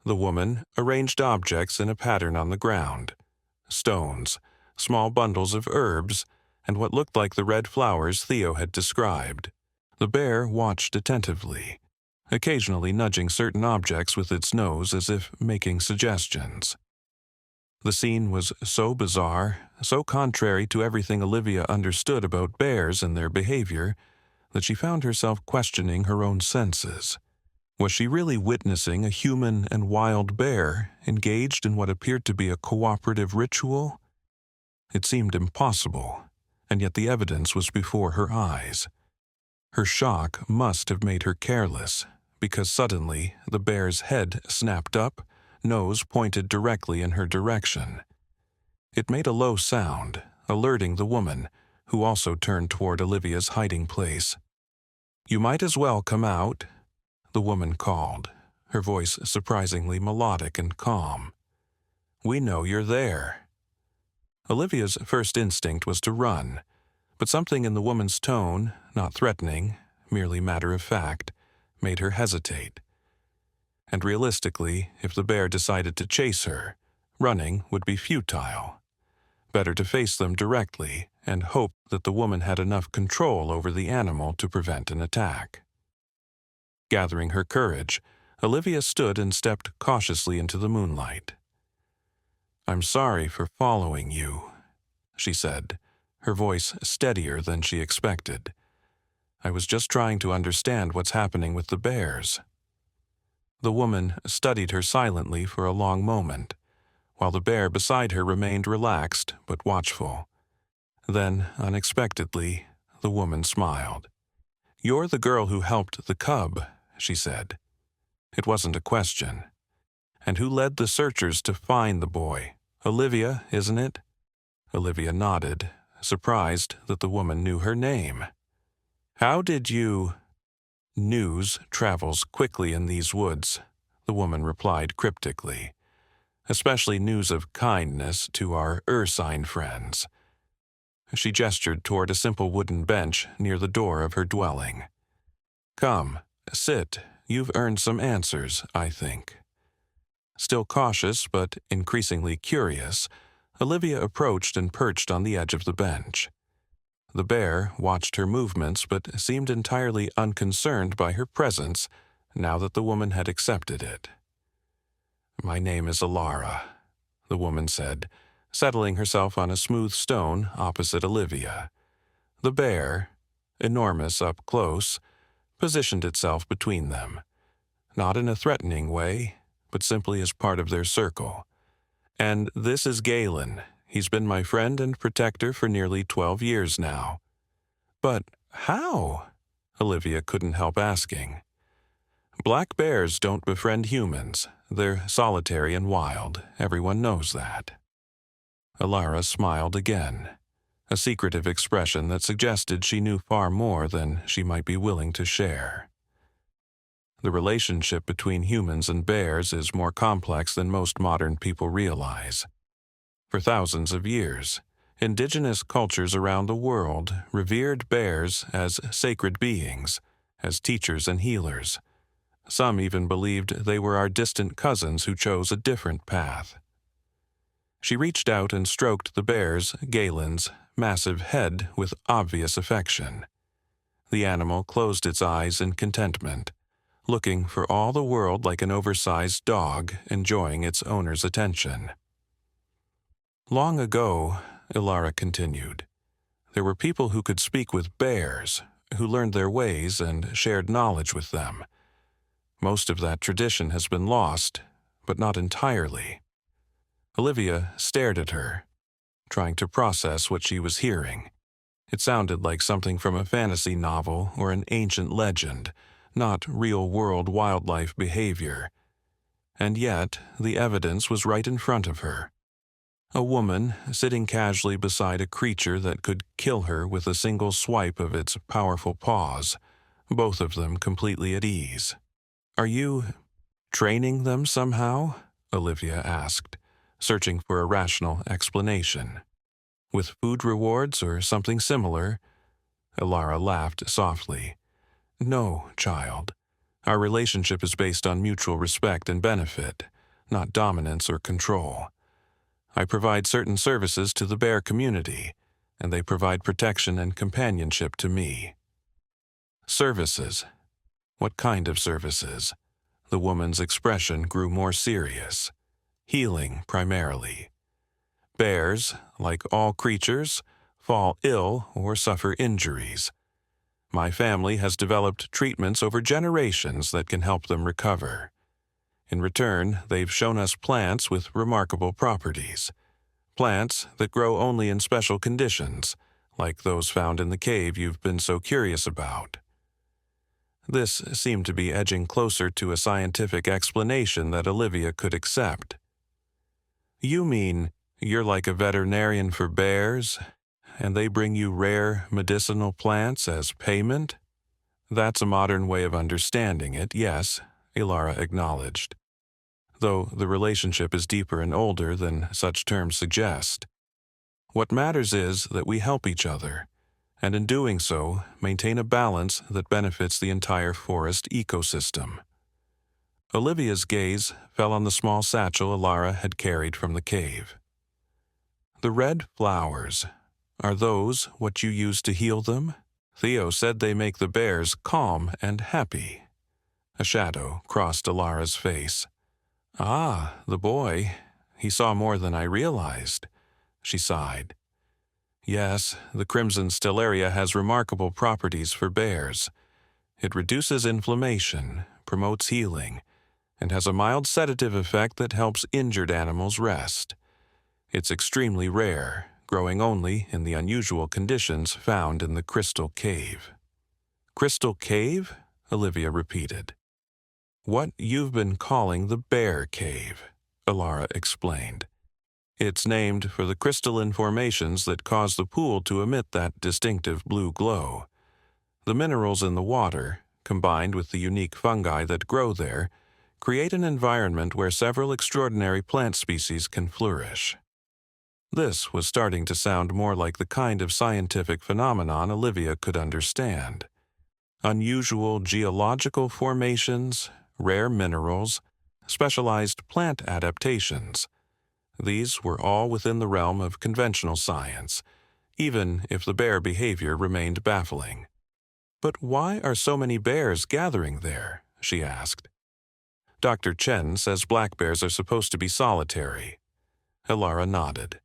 The woman arranged objects in a pattern on the ground: stones, small bundles of herbs, and what looked like the red flowers Theo had described. The bear watched attentively, occasionally nudging certain objects with its nose as if making suggestions. The scene was so bizarre, so contrary to everything Olivia understood about bears and their behavior, that she found herself questioning her own senses. Was she really witnessing a human and wild bear engaged in what appeared to be a cooperative ritual? It seemed impossible, and yet the evidence was before her eyes. Her shock must have made her careless, because suddenly the bear's head snapped up, nose pointed directly in her direction. It made a low sound, alerting the woman, who also turned toward Olivia's hiding place. "You might as well come out," the woman called, her voice surprisingly melodic and calm. "We know you're there." Olivia's first instinct was to run, but something in the woman's tone, not threatening, merely matter-of-fact, made her hesitate. And realistically, if the bear decided to chase her, running would be futile. Better to face them directly and hope that the woman had enough control over the animal to prevent an attack. Gathering her courage, Olivia stood and stepped cautiously into the moonlight. "I'm sorry for following you," she said, her voice steadier than she expected. "I was just trying to understand what's happening with the bears." The woman studied her silently for a long moment, while the bear beside her remained relaxed but watchful. Then, unexpectedly, the woman smiled. "You're the girl who helped the cub," she said. It wasn't a question. "And who led the searchers to find the boy? Olivia, isn't it?" Olivia nodded, surprised that the woman knew her name. "How did you—" "News travels quickly in these woods," the woman replied cryptically. "Especially news of kindness to our Ursine friends." She gestured toward a simple wooden bench near the door of her dwelling. "Come, sit. You've earned some answers, I think." Still cautious but increasingly curious, Olivia approached and perched on the edge of the bench. The bear watched her movements but seemed entirely unconcerned by her presence now that the woman had accepted it. "My name is Alara," the woman said, settling herself on a smooth stone opposite Olivia. The bear, enormous up close, positioned itself between them, not in a threatening way, but simply as part of their circle. "And this is Galen. He's been my friend and protector for nearly 12 years now." "But how?" Olivia couldn't help asking. "Black bears don't befriend humans. They're solitary and wild. Everyone knows that." Alara smiled again, a secretive expression that suggested she knew far more than she might be willing to share. The relationship between humans and bears is more complex than most modern people realize. For thousands of years, indigenous cultures around the world revered bears as sacred beings, as teachers and healers. Some even believed they were our distant cousins who chose a different path. She reached out and stroked the bear's, Galen's, massive head with obvious affection. The animal closed its eyes in contentment, looking for all the world like an oversized dog enjoying its owner's attention. "Long ago," Ilara continued, "there were people who could speak with bears, who learned their ways and shared knowledge with them. Most of that tradition has been lost, but not entirely." Olivia stared at her, trying to process what she was hearing. It sounded like something from a fantasy novel or an ancient legend, not real-world wildlife behavior. And yet, the evidence was right in front of her. A woman sitting casually beside a creature that could kill her with a single swipe of its powerful paws, both of them completely at ease. "Are you training them somehow?" Olivia asked, searching for a rational explanation. "With food rewards or something similar?" Ilara laughed softly. "No, child. Our relationship is based on mutual respect and benefit, not dominance or control. I provide certain services to the bear community, and they provide protection and companionship to me." "Services? What kind of services?" The woman's expression grew more serious. "Healing, primarily. Bears, like all creatures, fall ill or suffer injuries. My family has developed treatments over generations that can help them recover. In return, they've shown us plants with remarkable properties. Plants that grow only in special conditions, like those found in the cave you've been so curious about." This seemed to be edging closer to a scientific explanation that Olivia could accept. "You mean you're like a veterinarian for bears, and they bring you rare medicinal plants as payment?" "That's a modern way of understanding it, yes," Ilara acknowledged, though the relationship is deeper and older than such terms suggest. What matters is that we help each other, and in doing so, maintain a balance that benefits the entire forest ecosystem. Olivia's gaze fell on the small satchel Ilara had carried from the cave. "The red flowers, are those what you use to heal them? Theo said they make the bears calm and happy." A shadow crossed Alara's face. Ah, the boy. He saw more than I realized. She sighed. Yes, the crimson stellaria has remarkable properties for bears. It reduces inflammation, promotes healing, and has a mild sedative effect that helps injured animals rest. It's extremely rare, growing only in the unusual conditions found in the Crystal Cave. Crystal Cave? Olivia repeated. What you've been calling the Bear Cave, Alara explained. It's named for the crystalline formations that cause the pool to emit that distinctive blue glow. The minerals in the water, combined with the unique fungi that grow there, create an environment where several extraordinary plant species can flourish. This was starting to sound more like the kind of scientific phenomenon Olivia could understand. Unusual geological formations, rare minerals, specialized plant adaptations. These were all within the realm of conventional science, even if the bear behavior remained baffling. But why are so many bears gathering there? She asked. Dr. Chen says black bears are supposed to be solitary. Alara nodded.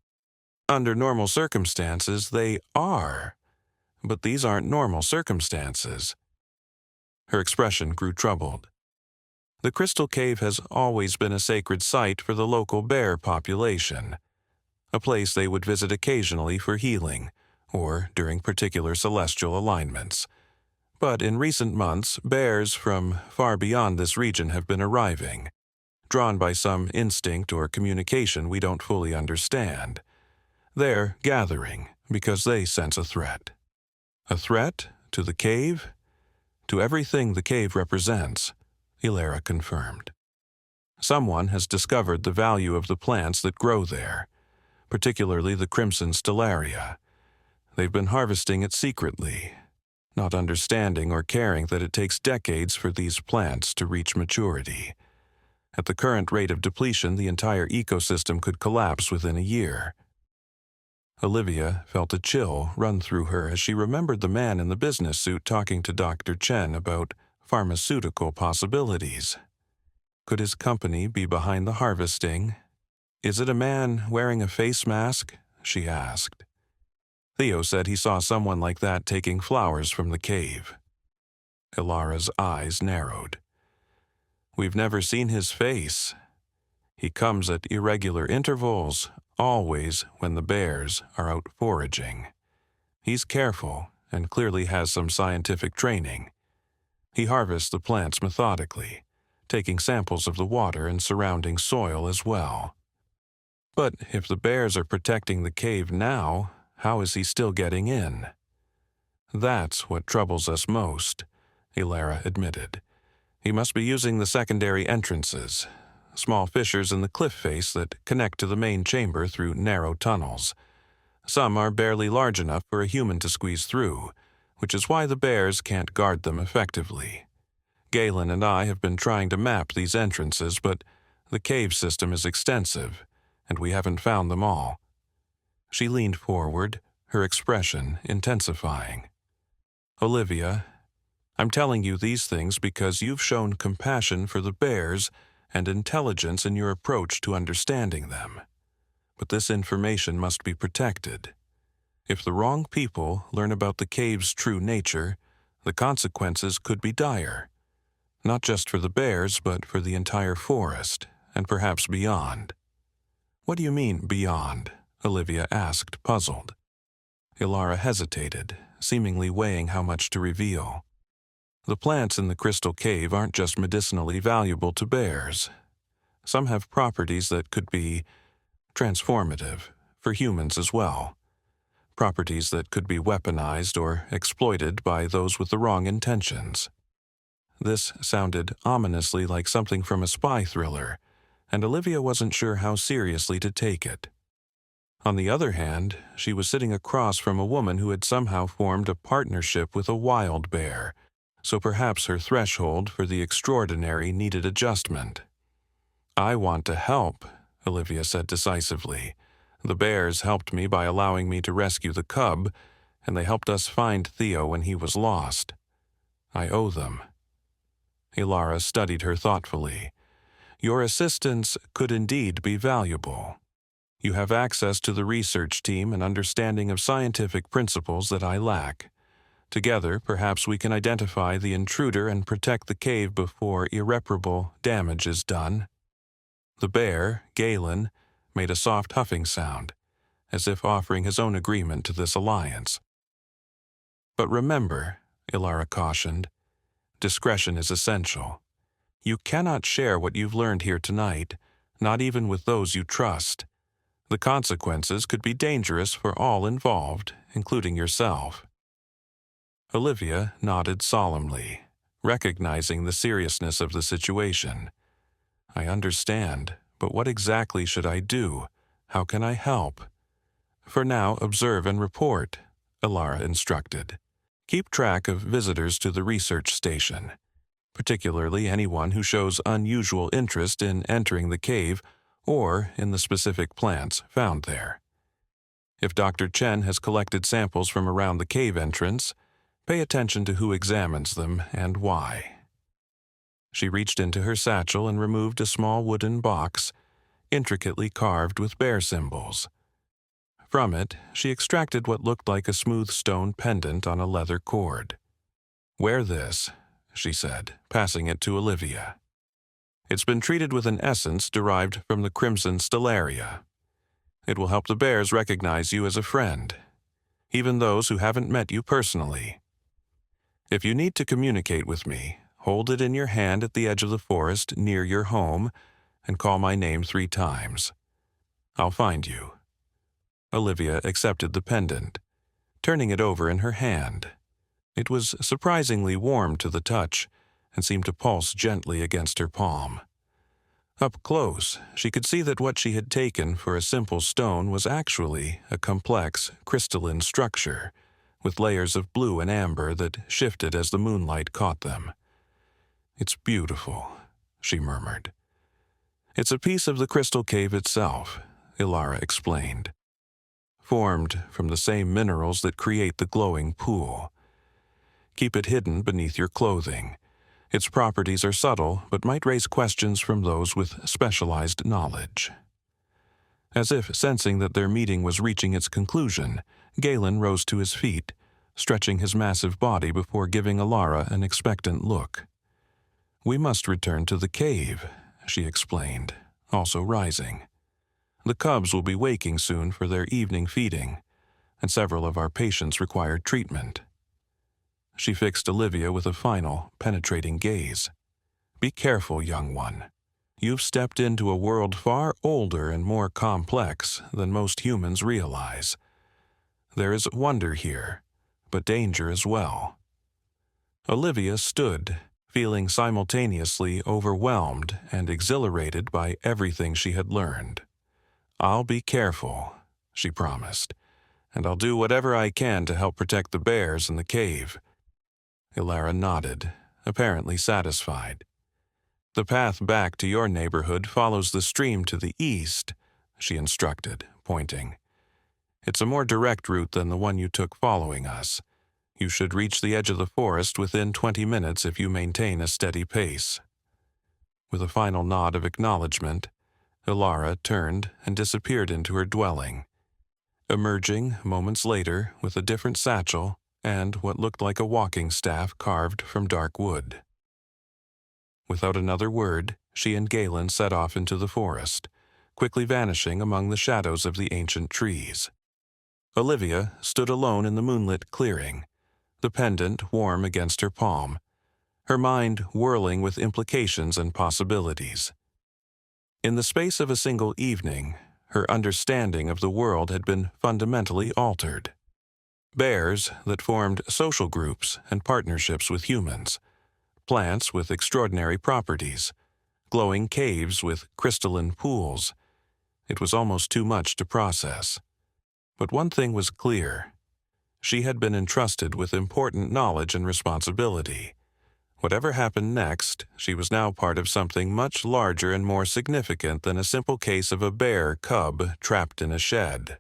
Under normal circumstances, they are. But these aren't normal circumstances. Her expression grew troubled. The Crystal Cave has always been a sacred site for the local bear population, a place they would visit occasionally for healing or during particular celestial alignments. But in recent months, bears from far beyond this region have been arriving, drawn by some instinct or communication we don't fully understand. They're gathering because they sense a threat. A threat to the cave? To everything the cave represents, Alara confirmed. Someone has discovered the value of the plants that grow there, particularly the crimson stellaria. They've been harvesting it secretly, not understanding or caring that it takes decades for these plants to reach maturity. At the current rate of depletion, the entire ecosystem could collapse within a year. Olivia felt a chill run through her as she remembered the man in the business suit talking to Dr. Chen about pharmaceutical possibilities. Could his company be behind the harvesting? Is it a man wearing a face mask? She asked. Theo said he saw someone like that taking flowers from the cave. Alara's eyes narrowed. We've never seen his face. He comes at irregular intervals, always when the bears are out foraging. He's careful and clearly has some scientific training. He harvests the plants methodically, taking samples of the water and surrounding soil as well. But if the bears are protecting the cave now, how is he still getting in? That's what troubles us most, Alara admitted. He must be using the secondary entrances, small fissures in the cliff face that connect to the main chamber through narrow tunnels. Some are barely large enough for a human to squeeze through, which is why the bears can't guard them effectively. Galen and I have been trying to map these entrances, but the cave system is extensive, and we haven't found them all. She leaned forward, her expression intensifying. Olivia, I'm telling you these things because you've shown compassion for the bears and intelligence in your approach to understanding them. But this information must be protected. If the wrong people learn about the cave's true nature, the consequences could be dire. Not just for the bears, but for the entire forest, and perhaps beyond. What do you mean, beyond? Olivia asked, puzzled. Alara hesitated, seemingly weighing how much to reveal. The plants in the Crystal Cave aren't just medicinally valuable to bears. Some have properties that could be transformative for humans as well. Properties that could be weaponized or exploited by those with the wrong intentions. This sounded ominously like something from a spy thriller, and Olivia wasn't sure how seriously to take it. On the other hand, she was sitting across from a woman who had somehow formed a partnership with a wild bear, so perhaps her threshold for the extraordinary needed adjustment. I want to help, Olivia said decisively. The bears helped me by allowing me to rescue the cub, and they helped us find Theo when he was lost. I owe them. Ilara studied her thoughtfully. Your assistance could indeed be valuable. You have access to the research team and understanding of scientific principles that I lack. Together, perhaps we can identify the intruder and protect the cave before irreparable damage is done. The bear, Galen, made a soft huffing sound, as if offering his own agreement to this alliance. But remember, Ilara cautioned, discretion is essential. You cannot share what you've learned here tonight, not even with those you trust. The consequences could be dangerous for all involved, including yourself. Olivia nodded solemnly, recognizing the seriousness of the situation. I understand, but what exactly should I do? How can I help? For now, observe and report, Ilara instructed. Keep track of visitors to the research station, particularly anyone who shows unusual interest in entering the cave or in the specific plants found there. If Dr. Chen has collected samples from around the cave entrance, pay attention to who examines them and why. She reached into her satchel and removed a small wooden box, intricately carved with bear symbols. From it, she extracted what looked like a smooth stone pendant on a leather cord. Wear this, she said, passing it to Olivia. It's been treated with an essence derived from the crimson stellaria. It will help the bears recognize you as a friend, even those who haven't met you personally. If you need to communicate with me, hold it in your hand at the edge of the forest near your home and call my name 3 times. I'll find you. Olivia accepted the pendant, turning it over in her hand. It was surprisingly warm to the touch and seemed to pulse gently against her palm. Up close, she could see that what she had taken for a simple stone was actually a complex, crystalline structure, with layers of blue and amber that shifted as the moonlight caught them. It's beautiful, she murmured. It's a piece of the crystal cave itself, Ilara explained. Formed from the same minerals that create the glowing pool. Keep it hidden beneath your clothing. Its properties are subtle, but might raise questions from those with specialized knowledge. As if sensing that their meeting was reaching its conclusion, Galen rose to his feet, stretching his massive body before giving Ilara an expectant look. We must return to the cave, she explained, also rising. The cubs will be waking soon for their evening feeding, and several of our patients require treatment. She fixed Olivia with a final, penetrating gaze. Be careful, young one. You've stepped into a world far older and more complex than most humans realize. There is wonder here, but danger as well. Olivia stood, feeling simultaneously overwhelmed and exhilarated by everything she had learned. I'll be careful, she promised, and I'll do whatever I can to help protect the bears in the cave. Ilara nodded, apparently satisfied. The path back to your neighborhood follows the stream to the east, she instructed, pointing. It's a more direct route than the one you took following us. You should reach the edge of the forest within 20 minutes if you maintain a steady pace. With a final nod of acknowledgement, Ilara turned and disappeared into her dwelling, emerging moments later with a different satchel and what looked like a walking staff carved from dark wood. Without another word, she and Galen set off into the forest, quickly vanishing among the shadows of the ancient trees. Olivia stood alone in the moonlit clearing, the pendant warm against her palm, her mind whirling with implications and possibilities. In the space of a single evening, her understanding of the world had been fundamentally altered. Bears that formed social groups and partnerships with humans, plants with extraordinary properties, glowing caves with crystalline pools. It was almost too much to process. But one thing was clear. She had been entrusted with important knowledge and responsibility. Whatever happened next, she was now part of something much larger and more significant than a simple case of a bear cub trapped in a shed.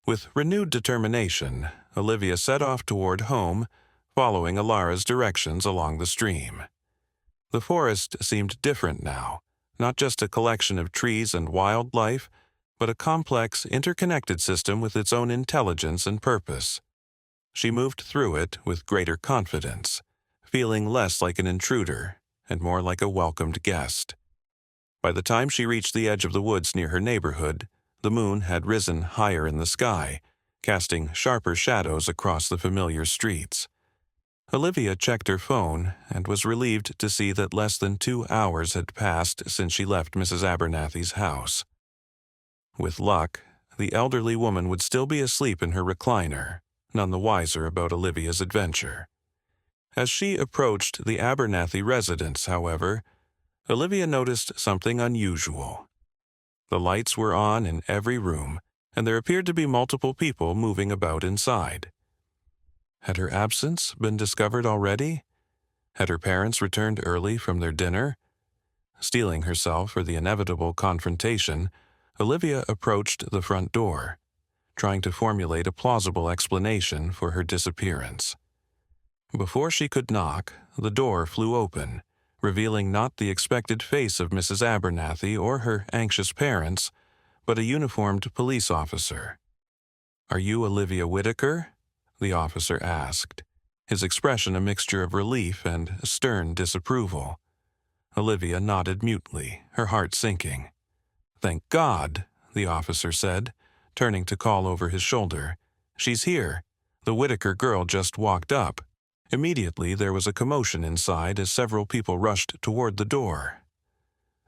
With renewed determination, Olivia set off toward home, following Ilara's directions along the stream. The forest seemed different now, not just a collection of trees and wildlife, but a complex, interconnected system with its own intelligence and purpose. She moved through it with greater confidence, feeling less like an intruder and more like a welcomed guest. By the time she reached the edge of the woods near her neighborhood, the moon had risen higher in the sky, casting sharper shadows across the familiar streets. Olivia checked her phone and was relieved to see that less than 2 hours had passed since she left Mrs. Abernathy's house. With luck, the elderly woman would still be asleep in her recliner, none the wiser about Olivia's adventure. As she approached the Abernathy residence, however, Olivia noticed something unusual. The lights were on in every room, and there appeared to be multiple people moving about inside. Had her absence been discovered already? Had her parents returned early from their dinner? Steeling herself for the inevitable confrontation, Olivia approached the front door, trying to formulate a plausible explanation for her disappearance. Before she could knock, the door flew open, revealing not the expected face of Mrs. Abernathy or her anxious parents, but a uniformed police officer. "Are you Olivia Whitaker?" the officer asked, his expression a mixture of relief and stern disapproval. Olivia nodded mutely, her heart sinking. "Thank God," the officer said, turning to call over his shoulder. "She's here. The Whitaker girl just walked up." Immediately there was a commotion inside as several people rushed toward the door.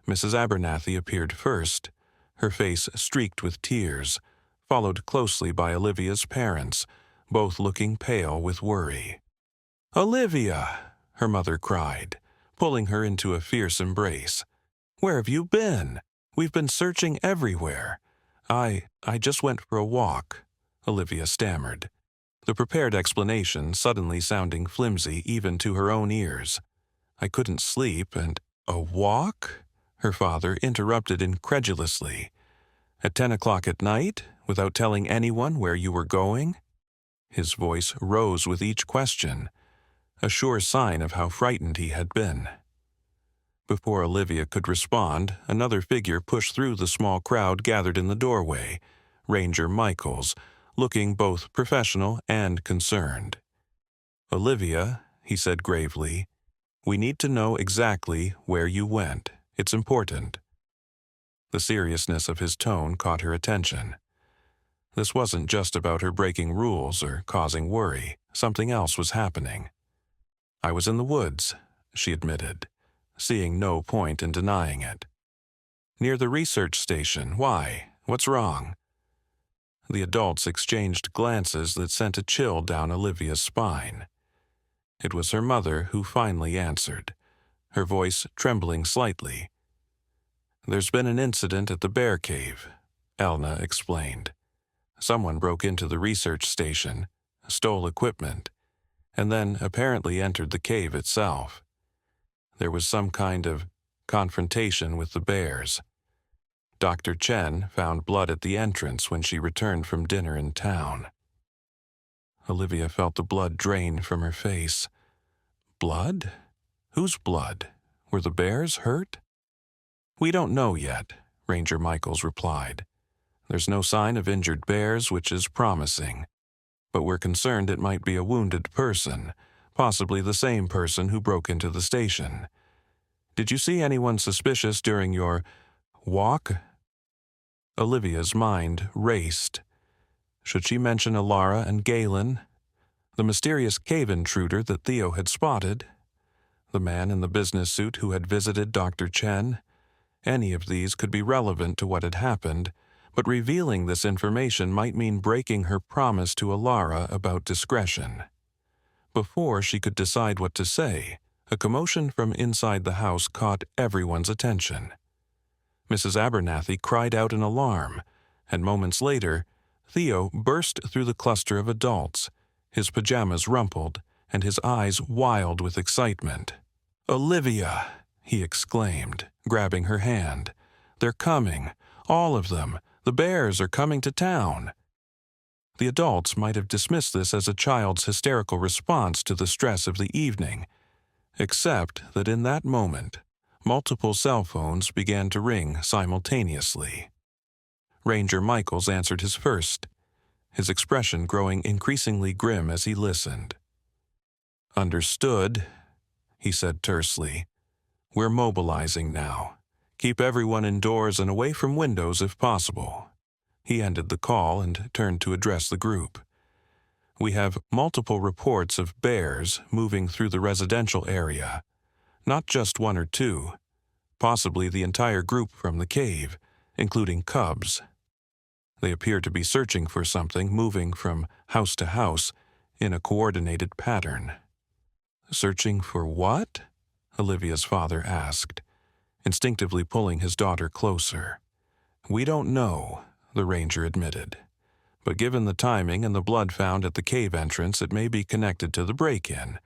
Mrs. Abernathy appeared first, her face streaked with tears, followed closely by Olivia's parents, both looking pale with worry. "Olivia!" her mother cried, pulling her into a fierce embrace. "Where have you been? We've been searching everywhere." I just went for a walk," Olivia stammered, the prepared explanation suddenly sounding flimsy even to her own ears. "I couldn't sleep and—" "A walk?" her father interrupted incredulously. "At 10 o'clock at night, without telling anyone where you were going?" His voice rose with each question, a sure sign of how frightened he had been. Before Olivia could respond, another figure pushed through the small crowd gathered in the doorway, Ranger Michaels, looking both professional and concerned. "Olivia," he said gravely, "we need to know exactly where you went. It's important." The seriousness of his tone caught her attention. This wasn't just about her breaking rules or causing worry. Something else was happening. "I was in the woods," she admitted, seeing no point in denying it. "Near the research station. Why? What's wrong?" The adults exchanged glances that sent a chill down Olivia's spine. It was her mother who finally answered, her voice trembling slightly. "There's been an incident at the bear cave," Elna explained. "Someone broke into the research station, stole equipment, and then apparently entered the cave itself. There was some kind of confrontation with the bears. Dr. Chen found blood at the entrance when she returned from dinner in town." Olivia felt the blood drain from her face. "Blood? Whose blood? Were the bears hurt?" "We don't know yet," Ranger Michaels replied. "There's no sign of injured bears, which is promising. But we're concerned it might be a wounded person, possibly the same person who broke into the station. Did you see anyone suspicious during your walk?" Olivia's mind raced. Should she mention Alara and Galen? The mysterious cave intruder that Theo had spotted? The man in the business suit who had visited Dr. Chen? Any of these could be relevant to what had happened, but revealing this information might mean breaking her promise to Alara about discretion. Before she could decide what to say, a commotion from inside the house caught everyone's attention. Mrs. Abernathy cried out in alarm, and moments later, Theo burst through the cluster of adults, his pajamas rumpled and his eyes wild with excitement. "Olivia!" he exclaimed, grabbing her hand. "They're coming, all of them. The bears are coming to town." The adults might have dismissed this as a child's hysterical response to the stress of the evening, Except that in that moment, multiple cell phones began to ring simultaneously. Ranger Michaels answered his first, his expression growing increasingly grim as he listened. "Understood," he said tersely. "We're mobilizing now. Keep everyone indoors and away from windows if possible." He ended the call and turned to address the group. "We have multiple reports of bears moving through the residential area. Not just one or two, possibly the entire group from the cave, including cubs. They appear to be searching for something, moving from house to house in a coordinated pattern." "Searching for what?" Olivia's father asked, instinctively pulling his daughter closer. "We don't know," the ranger admitted. "But given the timing and the blood found at the cave entrance, it may be connected to the break-in.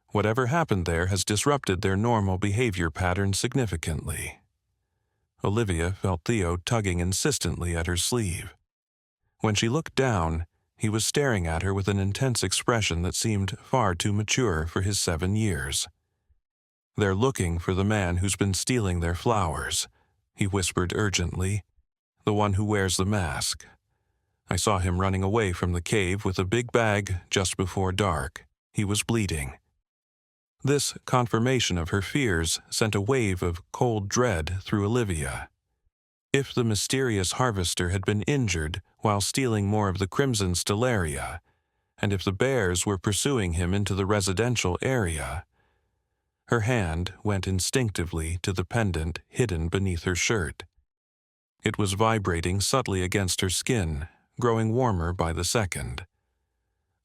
Whatever happened there has disrupted their normal behavior pattern significantly." Olivia felt Theo tugging insistently at her sleeve. When she looked down, he was staring at her with an intense expression that seemed far too mature for his 7 years. "They're looking for the man who's been stealing their flowers," he whispered urgently. "The one who wears the mask. I saw him running away from the cave with a big bag just before dark. He was bleeding." This confirmation of her fears sent a wave of cold dread through Olivia. If the mysterious harvester had been injured while stealing more of the crimson stellaria, and if the bears were pursuing him into the residential area, her hand went instinctively to the pendant hidden beneath her shirt. It was vibrating subtly against her skin, growing warmer by the second.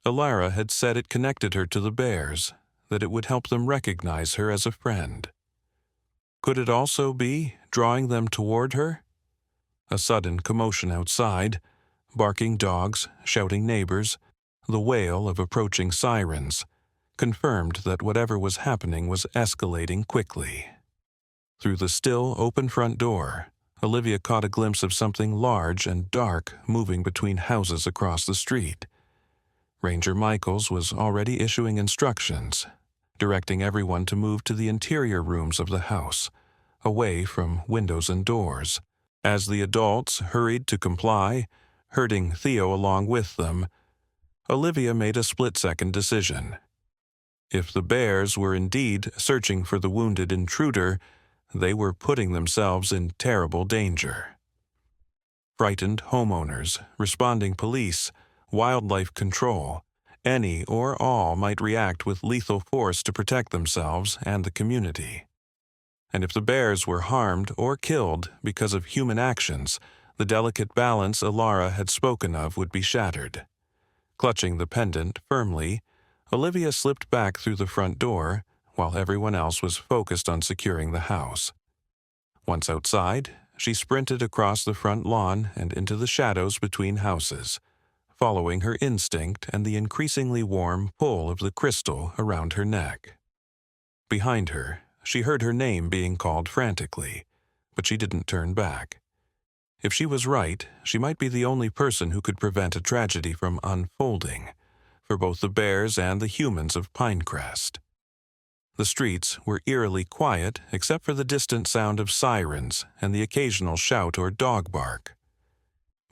Alara had said it connected her to the bears, that it would help them recognize her as a friend. Could it also be drawing them toward her? A sudden commotion outside, barking dogs, shouting neighbors, the wail of approaching sirens, confirmed that whatever was happening was escalating quickly. Through the still open front door, Olivia caught a glimpse of something large and dark moving between houses across the street. Ranger Michaels was already issuing instructions, directing everyone to move to the interior rooms of the house, away from windows and doors. As the adults hurried to comply, herding Theo along with them, Olivia made a split-second decision. If the bears were indeed searching for the wounded intruder, they were putting themselves in terrible danger. Frightened homeowners, responding police, wildlife control, any or all might react with lethal force to protect themselves and the community. And if the bears were harmed or killed because of human actions, the delicate balance Alara had spoken of would be shattered. Clutching the pendant firmly, Olivia slipped back through the front door, while everyone else was focused on securing the house. Once outside, she sprinted across the front lawn and into the shadows between houses, following her instinct and the increasingly warm pull of the crystal around her neck. Behind her, she heard her name being called frantically, but she didn't turn back. If she was right, she might be the only person who could prevent a tragedy from unfolding, for both the bears and the humans of Pinecrest. The streets were eerily quiet except for the distant sound of sirens and the occasional shout or dog bark.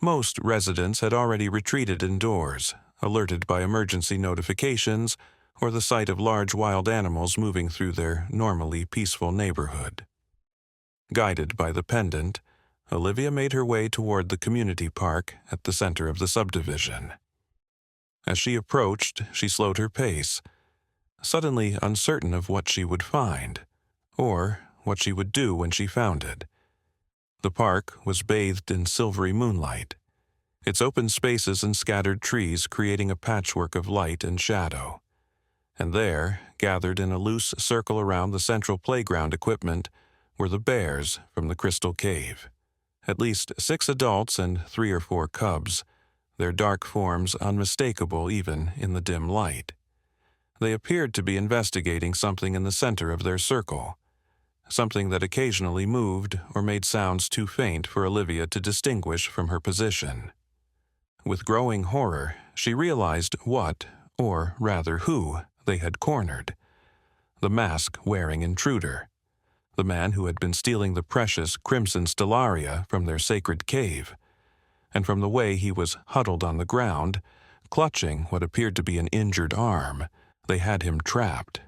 Most residents had already retreated indoors, alerted by emergency notifications or the sight of large wild animals moving through their normally peaceful neighborhood. Guided by the pendant, Olivia made her way toward the community park at the center of the subdivision. As she approached, she slowed her pace, suddenly uncertain of what she would find, or what she would do when she found it. The park was bathed in silvery moonlight, its open spaces and scattered trees creating a patchwork of light and shadow. And there, gathered in a loose circle around the central playground equipment, were the bears from the Crystal Cave. At least 6 adults and 3 or 4 cubs, their dark forms unmistakable even in the dim light. They appeared to be investigating something in the center of their circle, something that occasionally moved or made sounds too faint for Olivia to distinguish from her position. With growing horror, she realized what, or rather who, they had cornered. the mask-wearing intruder, the man who had been stealing the precious crimson stellaria from their sacred cave, and from the way he was huddled on the ground, clutching what appeared to be an injured arm, they had him trapped.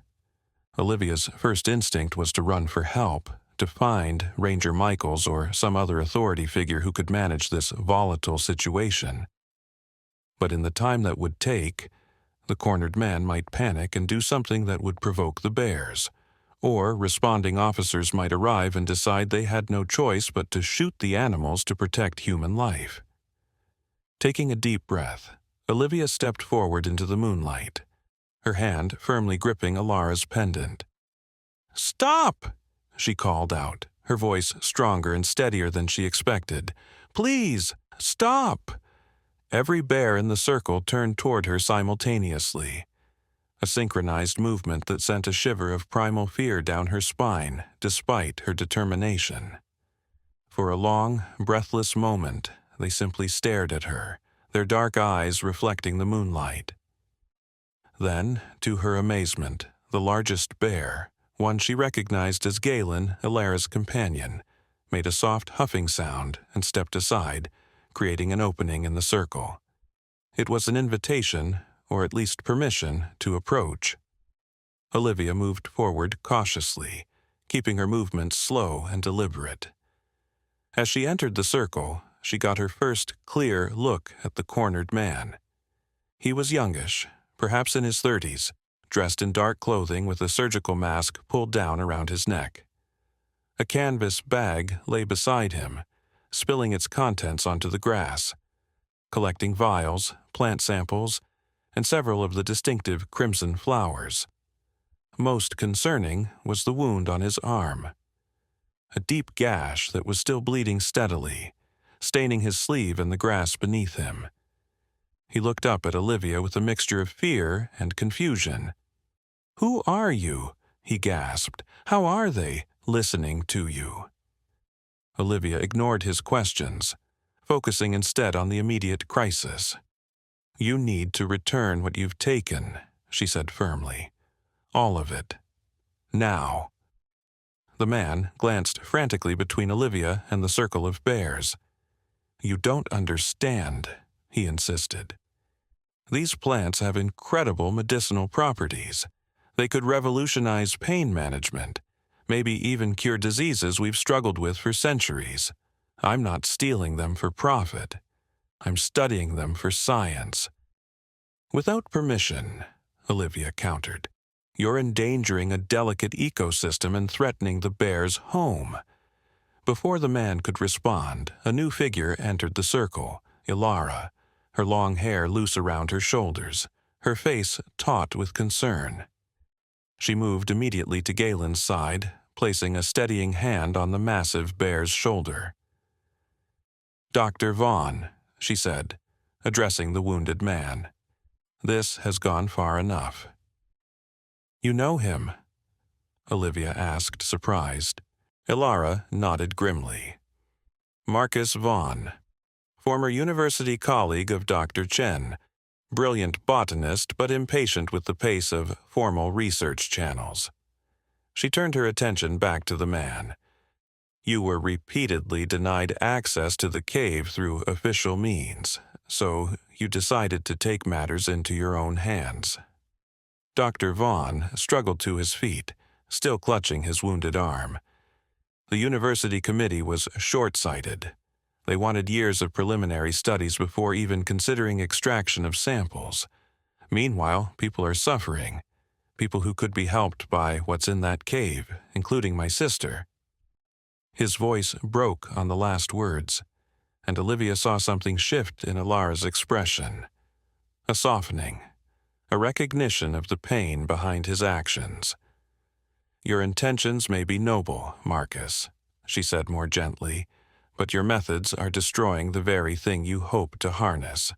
Olivia's first instinct was to run for help, to find Ranger Michaels or some other authority figure who could manage this volatile situation. But in the time that would take, the cornered man might panic and do something that would provoke the bears, or responding officers might arrive and decide they had no choice but to shoot the animals to protect human life. Taking a deep breath, Olivia stepped forward into the moonlight, her hand firmly gripping Alara's pendant. "Stop!" she called out, her voice stronger and steadier than she expected. "Please, stop!" Every bear in the circle turned toward her simultaneously, a synchronized movement that sent a shiver of primal fear down her spine, despite her determination. For a long, breathless moment, they simply stared at her, their dark eyes reflecting the moonlight. Then, to her amazement, the largest bear, one she recognized as Galen, Alara's companion, made a soft huffing sound and stepped aside, creating an opening in the circle. It was an invitation, or at least permission, to approach. Olivia moved forward cautiously, keeping her movements slow and deliberate. As she entered the circle, she got her first clear look at the cornered man. He was youngish, perhaps in his 30s, dressed in dark clothing with a surgical mask pulled down around his neck. A canvas bag lay beside him, spilling its contents onto the grass, collecting vials, plant samples, and several of the distinctive crimson flowers. Most concerning was the wound on his arm. A deep gash that was still bleeding steadily, staining his sleeve and the grass beneath him. He looked up at Olivia with a mixture of fear and confusion. "Who are you?" he gasped. "How are they listening to you?" Olivia ignored his questions, focusing instead on the immediate crisis. "You need to return what you've taken," she said firmly. "All of it. Now." The man glanced frantically between Olivia and the circle of bears. "You don't understand," he insisted. "These plants have incredible medicinal properties. They could revolutionize pain management, maybe even cure diseases we've struggled with for centuries. I'm not stealing them for profit. I'm studying them for science." "Without permission," Olivia countered. "You're endangering a delicate ecosystem and threatening the bear's home." Before the man could respond, a new figure entered the circle, Alara, her long hair loose around her shoulders, her face taut with concern. She moved immediately to Galen's side, placing a steadying hand on the massive bear's shoulder. "Dr. Vaughn," she said, addressing the wounded man. "This has gone far enough." "You know him?" Olivia asked, surprised. Alara nodded grimly. "Marcus Vaughn, former university colleague of Dr. Chen, brilliant botanist but impatient with the pace of formal research channels." She turned her attention back to the man. "You were repeatedly denied access to the cave through official means, so you decided to take matters into your own hands." Dr. Vaughn struggled to his feet, still clutching his wounded arm. The university committee was short-sighted. They wanted years of preliminary studies before even considering extraction of samples. Meanwhile, people are suffering. People who could be helped by what's in that cave, including my sister. His voice broke on the last words, and Olivia saw something shift in Alara's expression. A softening, a recognition of the pain behind his actions. "Your intentions may be noble, Marcus," she said more gently, "but your methods are destroying the very thing you hope to harness.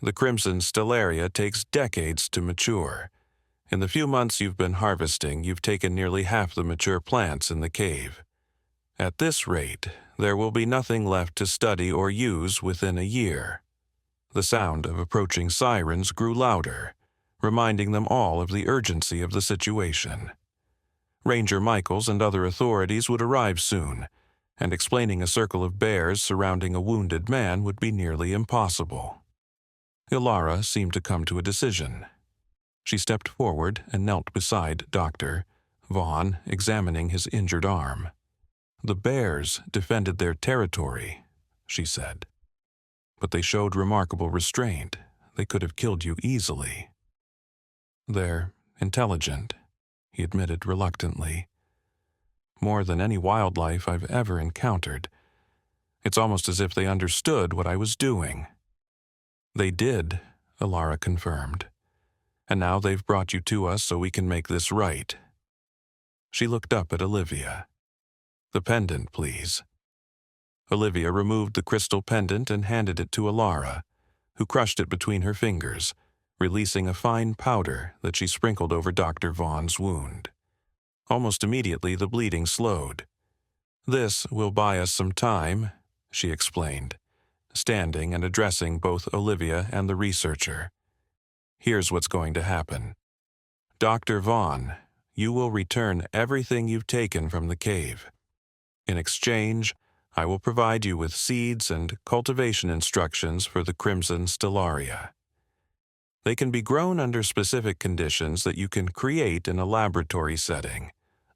The crimson stellaria takes decades to mature. In the few months you've been harvesting, you've taken nearly half the mature plants in the cave. At this rate, there will be nothing left to study or use within a year." The sound of approaching sirens grew louder, reminding them all of the urgency of the situation. Ranger Michaels and other authorities would arrive soon, and explaining a circle of bears surrounding a wounded man would be nearly impossible. Ilara seemed to come to a decision. She stepped forward and knelt beside Dr. Vaughn, examining his injured arm. "The bears defended their territory," she said. "But they showed remarkable restraint. They could have killed you easily." "They're intelligent," he admitted reluctantly. "More than any wildlife I've ever encountered. It's almost as if they understood what I was doing." "They did," Ilara confirmed. "And now they've brought you to us so we can make this right." She looked up at Olivia. "The pendant, please." Olivia removed the crystal pendant and handed it to Ilara, who crushed it between her fingers, releasing a fine powder that she sprinkled over Dr. Vaughn's wound. Almost immediately the bleeding slowed. "This will buy us some time," she explained, standing and addressing both Olivia and the researcher. "Here's what's going to happen. Dr. Vaughn, you will return everything you've taken from the cave. In exchange, I will provide you with seeds and cultivation instructions for the Crimson Stellaria. They can be grown under specific conditions that you can create in a laboratory setting,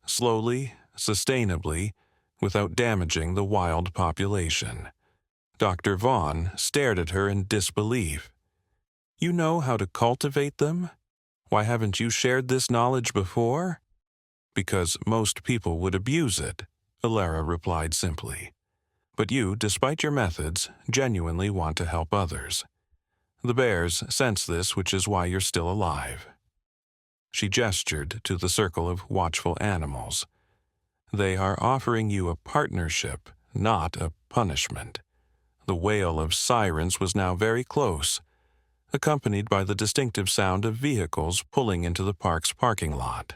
slowly, sustainably, without damaging the wild population." Dr. Vaughn stared at her in disbelief. "You know how to cultivate them? Why haven't you shared this knowledge before?" "Because most people would abuse it," Ilara replied simply. "But you, despite your methods, genuinely want to help others. The bears sense this, which is why you're still alive." She gestured to the circle of watchful animals. "They are offering you a partnership, not a punishment." The wail of sirens was now very close, accompanied by the distinctive sound of vehicles pulling into the park's parking lot.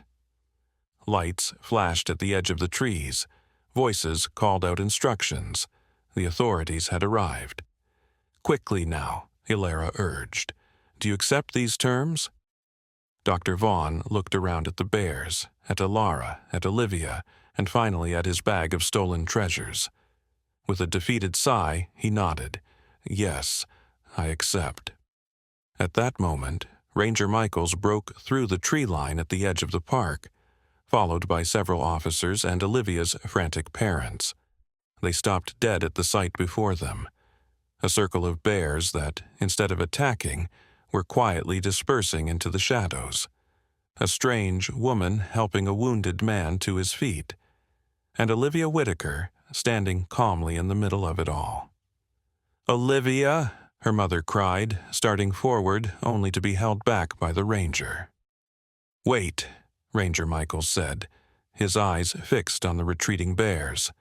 Lights flashed at the edge of the trees. Voices called out instructions. The authorities had arrived. "Quickly now," Ilara urged. "Do you accept these terms?" Dr. Vaughn looked around at the bears, at Ilara, at Olivia, and finally at his bag of stolen treasures. With a defeated sigh, he nodded. "Yes, I accept." At that moment, Ranger Michaels broke through the tree line at the edge of the park, followed by several officers and Olivia's frantic parents. They stopped dead at the sight before them, a circle of bears that, instead of attacking, were quietly dispersing into the shadows. A strange woman helping a wounded man to his feet, and Olivia Whitaker standing calmly in the middle of it all. "Olivia!" her mother cried, starting forward only to be held back by the ranger. "Wait," Ranger Michaels said, his eyes fixed on the retreating bears.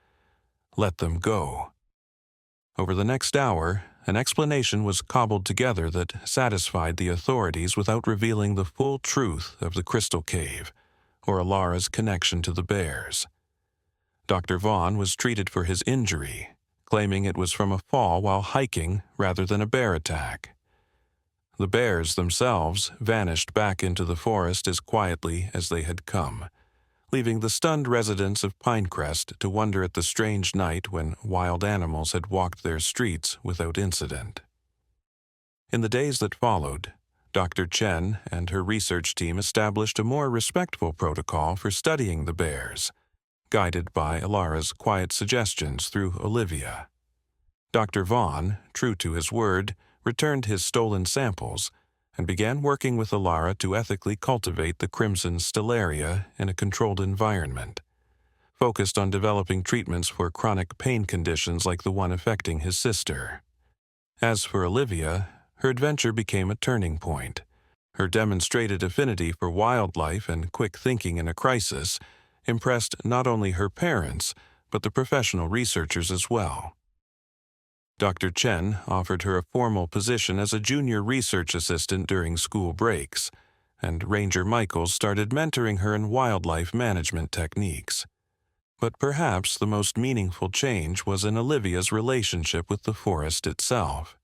"Let them go." Over the next hour, an explanation was cobbled together that satisfied the authorities without revealing the full truth of the crystal cave or Ilara's connection to the bears. Dr. Vaughn was treated for his injury, claiming it was from a fall while hiking rather than a bear attack. The bears themselves vanished back into the forest as quietly as they had come, leaving the stunned residents of Pinecrest to wonder at the strange night when wild animals had walked their streets without incident. In the days that followed, Dr. Chen and her research team established a more respectful protocol for studying the bears, guided by Ilara's quiet suggestions through Olivia. Dr. Vaughn, true to his word, returned his stolen samples and began working with Ilara to ethically cultivate the Crimson Stellaria in a controlled environment, focused on developing treatments for chronic pain conditions like the one affecting his sister. As for Olivia, her adventure became a turning point. Her demonstrated affinity for wildlife and quick thinking in a crisis impressed not only her parents, but the professional researchers as well. Dr. Chen offered her a formal position as a junior research assistant during school breaks, and Ranger Michaels started mentoring her in wildlife management techniques. But perhaps the most meaningful change was in Olivia's relationship with the forest itself.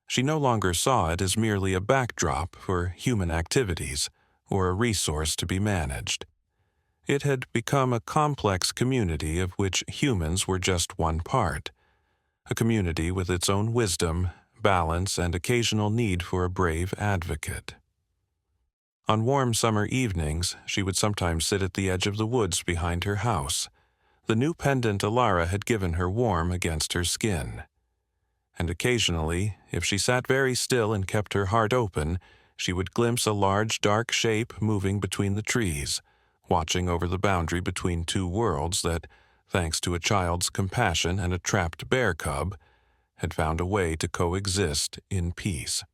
She no longer saw it as merely a backdrop for human activities or a resource to be managed. It had become a complex community of which humans were just one part, a community with its own wisdom, balance, and occasional need for a brave advocate. On warm summer evenings, she would sometimes sit at the edge of the woods behind her house. The new pendant Alara had given her warm against her skin. And occasionally, if she sat very still and kept her heart open, she would glimpse a large dark shape moving between the trees, watching over the boundary between two worlds that, thanks to a child's compassion and a trapped bear cub, had found a way to coexist in peace.